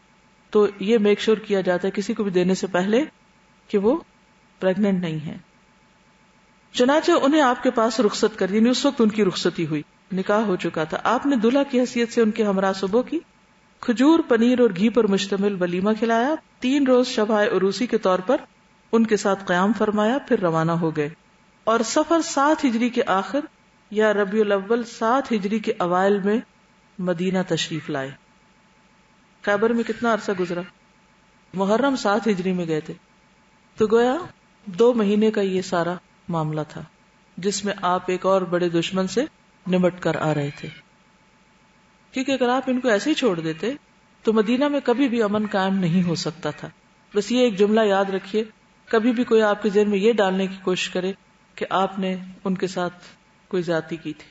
تو یہ میک شور کیا جاتا ہے کسی کو بھی دینے سے پہلے کہ وہ پریگننٹ نہیں ہے۔ چنانچہ انہیں آپ کے پاس رخصت کر دی، یعنی اس وقت ان کی رخصتی ہوئی، نکاح ہو چکا تھا۔ آپ نے دلہا کی حیثیت سے ان کے ہمراہ صبح کی کھجور، پنیر اور گھی پر مشتمل ولیمہ کھلایا، 3 روز شبہ عروسی کے طور پر ان کے ساتھ قیام فرمایا، پھر روانہ ہو گئے اور سفر 7 ہجری کے آخر یا ربیع الاول 7 ہجری کے اوائل میں مدینہ تشریف لائے۔ خیبر میں کتنا عرصہ گزرا؟ محرم 7 ہجری میں گئے تھے، تو گویا 2 مہینے کا یہ سارا معاملہ تھا جس میں آپ ایک اور بڑے دشمن سے نمٹ کر آ رہے تھے، کیونکہ اگر آپ ان کو ایسے ہی چھوڑ دیتے تو مدینہ میں کبھی بھی امن قائم نہیں ہو سکتا تھا۔ بس یہ ایک جملہ یاد رکھیے، کبھی بھی کوئی آپ کے ذہن میں یہ ڈالنے کی کوشش کرے کہ آپ نے ان کے ساتھ کوئی زیادتی کی تھی۔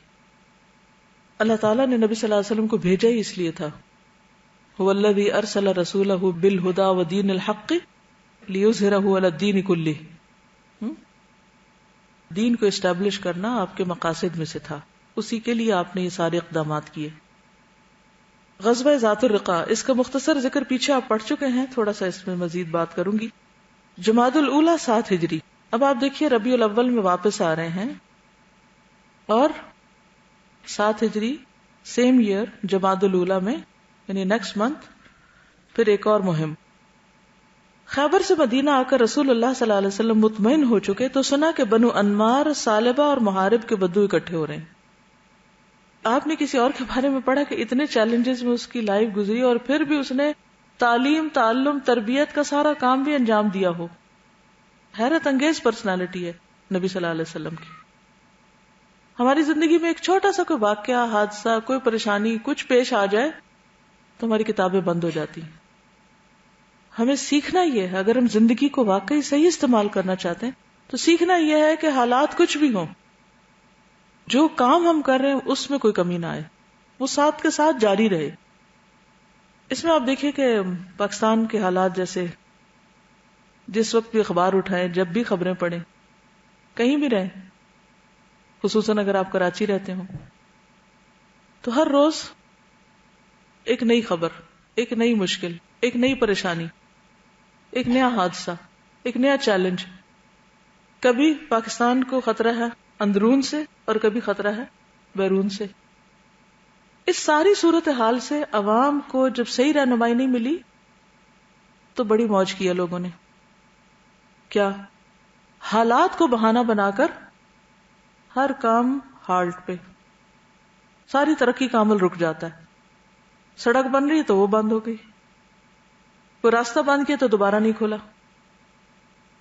اللہ تعالیٰ نے نبی صلی اللہ علیہ وسلم کو بھیجا ہی اس لیے تھا، هو الذی ارسل رسولہ بالہدی ودین الحق لیظہرہ علی الدین کلہ۔ دین کو اسٹیبلش کرنا آپ کے مقاصد میں سے تھا، اسی کے لیے آپ نے یہ سارے اقدامات کیے۔ غزوہ ذات الرقاع، اس کا مختصر ذکر پیچھے آپ پڑھ چکے ہیں، تھوڑا سا اس میں مزید بات کروں گی۔ جمادی الاولیٰ 7 ہجری، اب آپ دیکھیے ربیع الاول میں واپس آ رہے ہیں اور 7 ہجری سیم ایئر جمادی الاولیٰ میں یعنی نیکسٹ منتھ پھر ایک اور مہم۔ خیبر سے مدینہ آ کر رسول اللہ صلی اللہ علیہ وسلم مطمئن ہو چکے تو سنا کہ بنو انمار، سالبہ اور محارب کے بدو اکٹھے ہو رہے ہیں۔ آپ نے کسی اور کے بارے میں پڑھا کہ اتنے چیلنجز میں اس کی لائف گزری اور پھر بھی اس نے تعلیم، تعلم، تربیت کا سارا کام بھی انجام دیا ہو۔ حیرت انگیز پرسنالٹی ہے نبی صلی اللہ علیہ وسلم کی۔ ہماری زندگی میں ایک چھوٹا سا کوئی واقعہ، حادثہ، کوئی پریشانی کچھ پیش آ جائے تو ہماری کتابیں بند ہو جاتی ہیں۔ ہمیں سیکھنا یہ ہے، اگر ہم زندگی کو واقعی صحیح استعمال کرنا چاہتے ہیں تو سیکھنا یہ ہے کہ حالات کچھ بھی ہوں، جو کام ہم کر رہے ہیں اس میں کوئی کمی نہ آئے، وہ ساتھ کے ساتھ جاری رہے۔ اس میں آپ دیکھیں کہ پاکستان کے حالات، جیسے جس وقت بھی اخبار اٹھائیں، جب بھی خبریں پڑھیں، کہیں بھی رہیں، خصوصاً اگر آپ کراچی رہتے ہوں، تو ہر روز ایک نئی خبر، ایک نئی مشکل، ایک نئی پریشانی، ایک نیا حادثہ، ایک نیا چیلنج۔ کبھی پاکستان کو خطرہ ہے اندرون سے اور کبھی خطرہ ہے بیرون سے۔ اس ساری صورتحال سے عوام کو جب صحیح رہنمائی نہیں ملی تو بڑی موج کیا لوگوں نے۔ کیا؟ حالات کو بہانہ بنا کر ہر کام ہالٹ پہ، ساری ترقی کا عمل رک جاتا ہے۔ سڑک بن رہی تو وہ بند ہو گئی، کوئی راستہ بند کیا تو دوبارہ نہیں کھولا،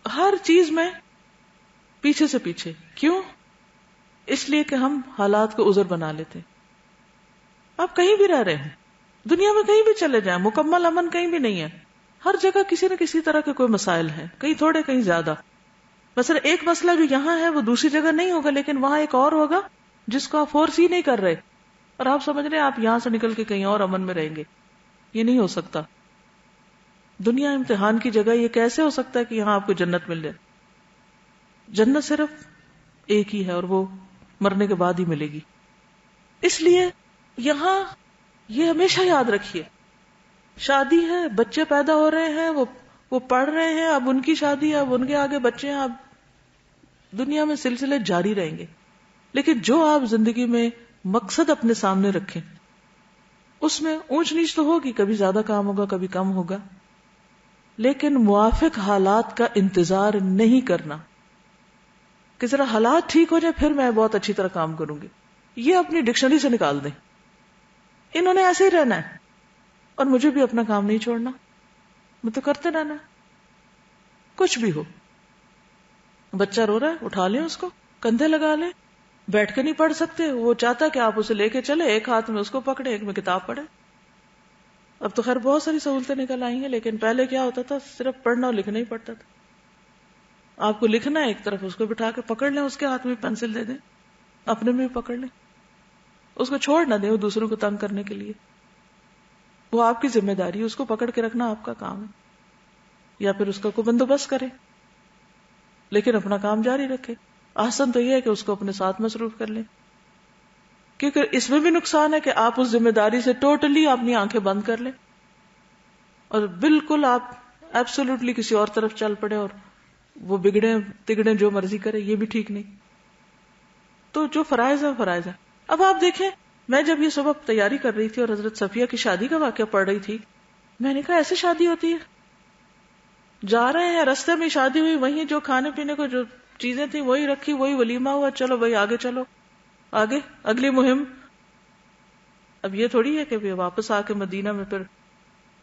ہر چیز میں پیچھے سے پیچھے۔ کیوں؟ اس لیے کہ ہم حالات کو عذر بنا لیتے۔ آپ کہیں بھی رہ رہے ہیں، دنیا میں کہیں بھی چلے جائیں، مکمل امن کہیں بھی نہیں ہے، ہر جگہ کسی نہ کسی طرح کے کوئی مسائل ہیں، کہیں تھوڑے کہیں زیادہ۔ مثلا ایک مسئلہ جو یہاں ہے وہ دوسری جگہ نہیں ہوگا، لیکن وہاں ایک اور ہوگا جس کو آپ فورس ہی نہیں کر رہے، اور آپ سمجھ رہے ہیں آپ یہاں سے نکل کے کہیں اور امن میں رہیں گے۔ یہ نہیں ہو سکتا۔ دنیا امتحان کی جگہ، یہ کیسے ہو سکتا ہے کہ یہاں آپ کو جنت مل جائے؟ جنت صرف ایک ہی ہے اور وہ مرنے کے بعد ہی ملے گی۔ اس لیے یہاں یہ ہمیشہ یاد رکھیے، شادی ہے، بچے پیدا ہو رہے ہیں، وہ پڑھ رہے ہیں، اب ان کی شادی ہے، اب ان کے آگے بچے ہیں، اب دنیا میں سلسلے جاری رہیں گے۔ لیکن جو آپ زندگی میں مقصد اپنے سامنے رکھیں، اس میں اونچ نیچ تو ہوگی، کبھی زیادہ کام ہوگا، کبھی کم ہوگا، لیکن موافق حالات کا انتظار نہیں کرنا کہ ذرا حالات ٹھیک ہو جائے پھر میں بہت اچھی طرح کام کروں گی۔ یہ اپنی ڈکشنری سے نکال دیں، انہوں نے ایسے ہی رہنا ہے اور مجھے بھی اپنا کام نہیں چھوڑنا، میں تو کرتے رہنا ہے۔ کچھ بھی ہو، بچہ رو رہا ہے اٹھا لیں اس کو، کندھے لگا لیں، بیٹھ کے نہیں پڑھ سکتے، وہ چاہتا ہے کہ آپ اسے لے کے چلے، ایک ہاتھ میں اس کو پکڑے، ایک میں کتاب پڑھے۔ اب تو خیر بہت ساری سہولتیں نکل آئی ہیں، لیکن پہلے کیا ہوتا تھا، صرف پڑھنا اور لکھنا ہی پڑتا تھا. آپ کو لکھنا ہے ایک طرف، اس کو بٹھا کے پکڑ لیں، اس کے ہاتھ میں پینسل دے دیں، اپنے میں بھی پکڑ لیں، اس کو چھوڑ نہ دیں وہ دوسروں کو تنگ کرنے کے لیے. وہ آپ کی ذمہ داری ہے، اس کو پکڑ کے رکھنا آپ کا کام ہے، یا پھر اس کا کوئی بندوبست کرے، لیکن اپنا کام جاری رکھے. آسان تو یہ ہے کہ اس کو اپنے ساتھ مصروف کر لیں، کیونکہ اس میں بھی نقصان ہے کہ آپ اس ذمہ داری سے ٹوٹلی اپنی آنکھیں بند کر لیں اور بالکل آپ ایبسولوٹلی کسی اور طرف چل پڑے اور وہ بگڑے تگڑے جو مرضی کرے. یہ بھی ٹھیک نہیں. تو جو فرائض ہے فرائض ہے. اب آپ دیکھیں، میں جب یہ صبح تیاری کر رہی تھی اور حضرت صفیہ کی شادی کا واقعہ پڑھ رہی تھی، میں نے کہا ایسے شادی ہوتی ہے؟ جا رہے ہیں رستے میں شادی ہوئی، وہیں جو کھانے پینے کو جو چیزیں تھیں وہی رکھی، وہی ولیمہ ہوا، چلو بھائی آگے چلو، آگے اگلی مہم. اب یہ تھوڑی ہے کہ واپس آ کے مدینہ میں پھر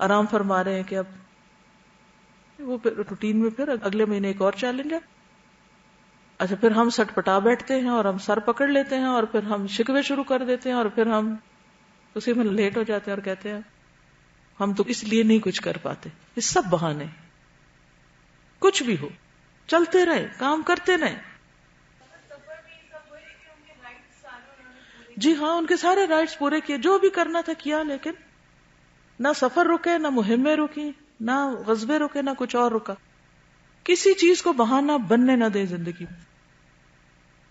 آرام فرما رہے ہیں کہ اب وہ روٹین میں پھر اگلے مہینے ایک اور چیلنج ہے. اچھا پھر ہم سٹ پٹا بیٹھتے ہیں اور ہم سر پکڑ لیتے ہیں اور پھر ہم شکوے شروع کر دیتے ہیں اور پھر ہم اسی میں لیٹ ہو جاتے ہیں اور کہتے ہیں ہم تو اس لیے نہیں کچھ کر پاتے. یہ سب بہانے. کچھ بھی ہو چلتے رہے، کام کرتے رہے. جی ہاں، ان کے سارے رائٹس پورے کیے، جو بھی کرنا تھا کیا، لیکن نہ سفر رکے، نہ مہمیں رکی، نہ غزبے رکے، نہ کچھ اور رکا. کسی چیز کو بہانہ بننے نہ دیں زندگی میں.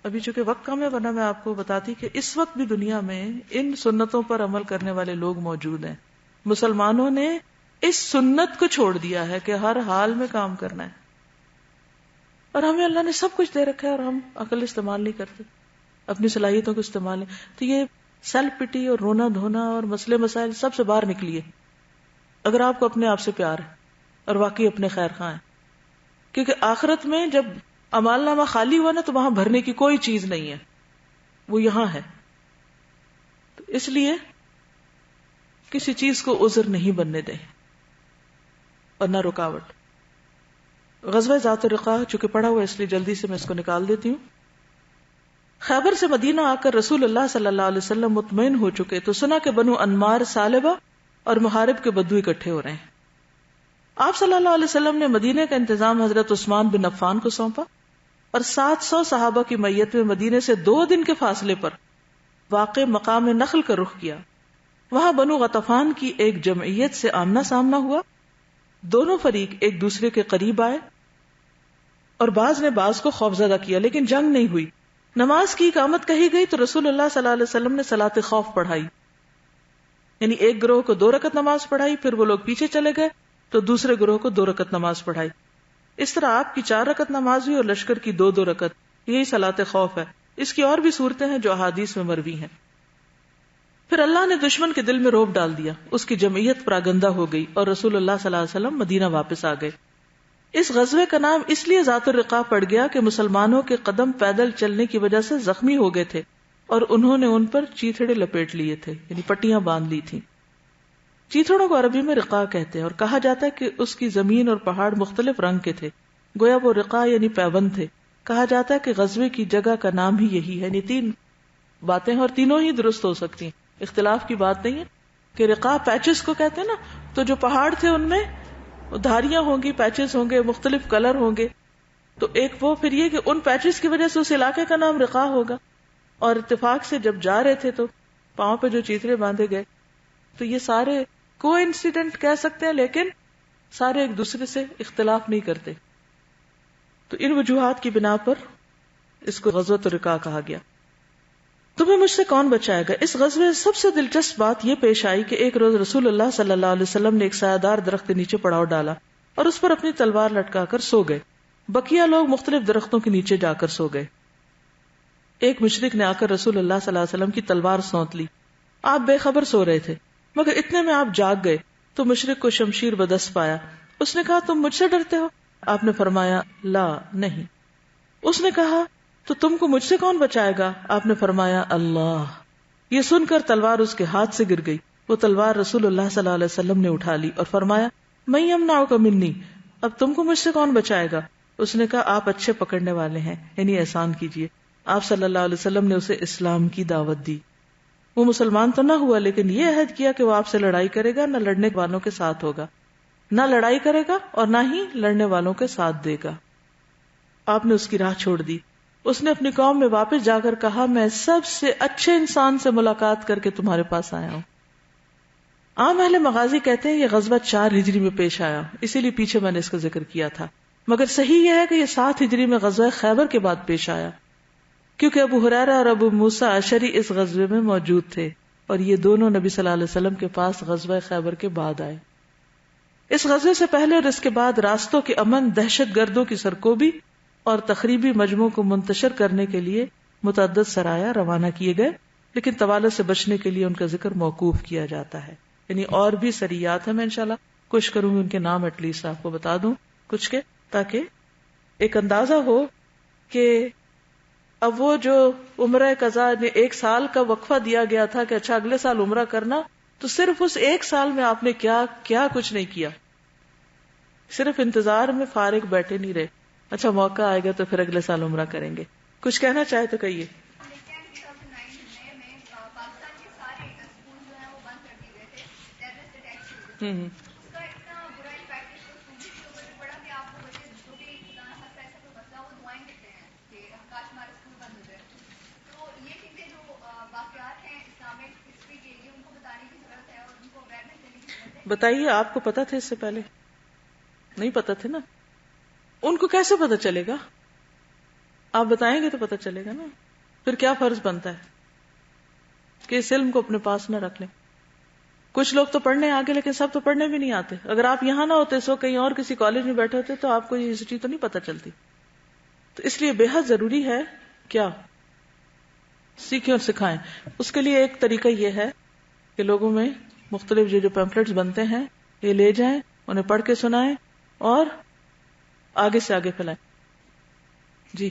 ابھی چونکہ وقت کم ہے، ورنہ میں آپ کو بتاتی کہ اس وقت بھی دنیا میں ان سنتوں پر عمل کرنے والے لوگ موجود ہیں. مسلمانوں نے اس سنت کو چھوڑ دیا ہے کہ ہر حال میں کام کرنا ہے، اور ہمیں اللہ نے سب کچھ دے رکھا ہے اور ہم عقل استعمال نہیں کرتے، اپنی صلاحیتوں کو استعمال نہیں. تو یہ سیلف پٹی اور رونا دھونا اور مسئلے مسائل سب سے باہر نکلیے اگر آپ کو اپنے آپ سے پیار ہے اور واقعی اپنے خیر خواہ ہیں. کیونکہ آخرت میں جب اعمال نامہ خالی ہوا نا تو وہاں بھرنے کی کوئی چیز نہیں ہے، وہ یہاں ہے. تو اس لیے کسی چیز کو عذر نہیں بننے دیں اور نہ رکاوٹ. غزوہ ذات الرقاع چونکہ پڑھا ہوا اس لیے جلدی سے میں اس کو نکال دیتی ہوں. خیبر سے مدینہ آ کر رسول اللہ صلی اللہ علیہ وسلم مطمئن ہو چکے تو سنا کہ بنو انمار، سالبہ اور محارب کے بدو اکٹھے ہو رہے ہیں. آپ صلی اللہ علیہ وسلم نے مدینے کا انتظام حضرت عثمان بن عفان کو سونپا اور 700 صحابہ کی میت میں مدینے سے 2 دن کے فاصلے پر واقع مقام نخل کا رخ کیا. وہاں بنو غطفان کی ایک جمعیت سے آمنا سامنا ہوا. دونوں فریق ایک دوسرے کے قریب آئے اور بعض نے بعض کو خوفزدہ کیا، لیکن جنگ نہیں ہوئی. نماز کی اقامت کہی گئی تو رسول اللہ صلی اللہ علیہ وسلم نے صلاۃ خوف پڑھائی، یعنی ایک گروہ کو 2 رکعت نماز پڑھائی، پھر وہ لوگ پیچھے چلے گئے تو دوسرے گروہ کو 2 رکعت نماز پڑھائی. اس طرح آپ کی 4 رکعت نماز ہوئی اور لشکر کی 2 رکعت. یہی صلاۃ خوف ہے. اس کی اور بھی صورتیں ہیں جو احادیث میں مروی ہیں. پھر اللہ نے دشمن کے دل میں رعب ڈال دیا، اس کی جمعیت پراگندہ ہو گئی اور رسول اللہ صلی اللہ علیہ وسلم مدینہ واپس آ گئے. اس غزوے کا نام اس لیے ذات الرقاع پڑ گیا کہ مسلمانوں کے قدم پیدل چلنے کی وجہ سے زخمی ہو گئے تھے اور انہوں نے ان پر چیتھڑے لپیٹ لیے تھے، یعنی پٹیاں باندھ لی تھیں. چیتھڑوں کو عربی میں رقاع کہتے ہیں اور کہا جاتا ہے کہ اس کی زمین اور پہاڑ مختلف رنگ کے تھے، گویا وہ رقاع یعنی پیوند تھے. کہا جاتا ہے کہ غزوے کی جگہ کا نام ہی یہی ہے. یعنی 3 باتیں ہیں اور تینوں ہی درست ہو سکتی ہیں، اختلاف کی بات نہیں ہے. کہ رقاع پیچز کو کہتے ہیں نا، تو جو پہاڑ تھے ان میں دھاریاں ہوں گی، پیچز ہوں گے، مختلف کلر ہوں گے. تو ایک وہ پھر یہ کہ ان پیچز کی وجہ سے اس علاقے کا نام رقاع ہوگا. اور اتفاق سے جب جا رہے تھے تو پاؤں پہ جو چیترے باندھے گئے، تو یہ سارے کو انسیڈنٹ کہہ سکتے ہیں، لیکن سارے ایک دوسرے سے اختلاف نہیں کرتے. تو ان وجوہات کی بنا پر اس کو غزوۃ الرقاع کہا گیا. تمہیں مجھ سے کون بچائے گا؟ اس غزوے سب سے دلچسپ بات یہ پیش آئی کہ ایک روز رسول اللہ صلی اللہ علیہ وسلم نے ایک سایہ دار درخت کے نیچے پڑاؤ ڈالا اور اس پر اپنی تلوار لٹکا کر سو گئے. بقیہ لوگ مختلف درختوں کے نیچے جا کر سو گئے. ایک مشرک نے آ کر رسول اللہ صلی اللہ علیہ وسلم کی تلوار سونت لی. آپ بے خبر سو رہے تھے، مگر اتنے میں آپ جاگ گئے تو مشرک کو شمشیر بدست پایا. اس نے کہا تم مجھ سے ڈرتے ہو؟ آپ نے فرمایا لا نہیں. اس نے کہا تو تم کو مجھ سے کون بچائے گا؟ آپ نے فرمایا اللہ. یہ سن کر تلوار اس کے ہاتھ سے گر گئی. وہ تلوار رسول اللہ صلی اللہ علیہ وسلم نے اٹھا لی اور فرمایا میں یمنعک منی، اب تم کو مجھ سے کون بچائے گا؟ اس نے کہا آپ اچھے پکڑنے والے ہیں، یعنی احسان کیجیے. آپ صلی اللہ علیہ وسلم نے اسے اسلام کی دعوت دی. وہ مسلمان تو نہ ہوا لیکن یہ عہد کیا کہ وہ آپ سے لڑائی کرے گا، نہ لڑنے والوں کے ساتھ ہوگا، نہ لڑائی کرے گا اور نہ ہی لڑنے والوں کے ساتھ دے گا. آپ نے اس کی راہ چھوڑ دی. اس نے اپنی قوم میں واپس جا کر کہا میں سب سے اچھے انسان سے ملاقات کر کے تمہارے پاس آیا ہوں. عام اہل مغازی کہتے ہیں یہ غزوہ 4 ہجری میں پیش آیا، اسی لیے پیچھے میں نے اس کا ذکر کیا تھا، مگر صحیح یہ ہے کہ یہ 7 ہجری میں غزوہ خیبر کے بعد پیش آیا، کیونکہ ابو ہریرہ اور ابو موسیٰ اشعری اس غزوے میں موجود تھے اور یہ دونوں نبی صلی اللہ علیہ وسلم کے پاس غزوہ خیبر کے بعد آئے. اس غزوے سے پہلے اور اس کے بعد راستوں کے امن، دہشت گردوں کی سرکوبی اور تخریبی مجموعوں کو منتشر کرنے کے لیے متعدد سرایا روانہ کیے گئے، لیکن طوالت سے بچنے کے لیے ان کا ذکر موقوف کیا جاتا ہے. یعنی اور بھی سریات ہیں، میں انشاءاللہ کوشش کروں گی ان کے نام ایٹ لیسٹ آپ کو بتا دوں کچھ کے، تاکہ ایک اندازہ ہو کہ اب وہ جو عمرہ قضا نے 1 سال کا وقفہ دیا گیا تھا کہ اچھا اگلے سال عمرہ کرنا، تو صرف اس 1 سال میں آپ نے کیا کچھ نہیں کیا، صرف انتظار میں فارغ بیٹھے نہیں رہے. اچھا موقع آئے گا تو پھر اگلے سال عمرہ کریں گے. کچھ کہنا چاہے تو کہیے. بتائیے، آپ کو پتا تھا اس سے پہلے؟ نہیں پتا تھے نا. ان کو کیسے پتا چلے گا؟ آپ بتائیں گے تو پتا چلے گا نا. پھر کیا فرض بنتا ہے کہ اس علم کو اپنے پاس نہ رکھ لیں. کچھ لوگ تو پڑھنے آگے لیکن سب تو پڑھنے بھی نہیں آتے. اگر آپ یہاں نہ ہوتے سو کہیں اور کسی کالج میں بیٹھے ہوتے تو آپ کو یہ ہسٹری تو نہیں پتا چلتی. تو اس لیے بے حد ضروری ہے کیا سیکھیں اور سکھائیں. اس کے لیے ایک طریقہ یہ ہے کہ لوگوں میں مختلف جو پیمفلیٹس بنتے ہیں یہ لے جائیں، انہیں پڑھ کے سنائیں اور آگے سے آگے پھیلائیں. جی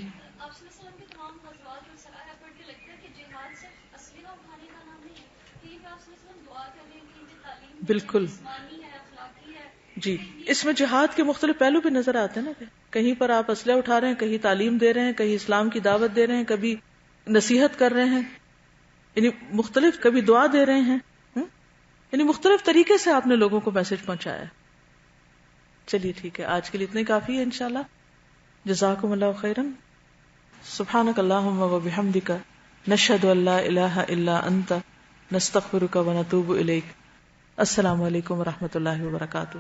بالکل. جی اس میں جہاد کے مختلف پہلو بھی نظر آتے ہیں نا، کہ کہیں پر آپ اسلحہ اٹھا رہے ہیں، کہیں تعلیم دے رہے ہیں، کہیں اسلام کی دعوت دے رہے ہیں، کبھی نصیحت کر رہے ہیں، یعنی مختلف، کبھی دعا دے رہے ہیں، یعنی مختلف طریقے سے آپ نے لوگوں کو میسج پہنچایا. چلیے ٹھیک ہے، آج کے لیے اتنا ہی کافی ہے انشاءاللہ. جزاکم اللہ خیرا. سبحانک اللہم و بحمدک، نشہد ان لا الہ الا انت، نستغفرک و نتوب الیک. السلام علیکم و رحمۃ اللہ وبرکاتہ.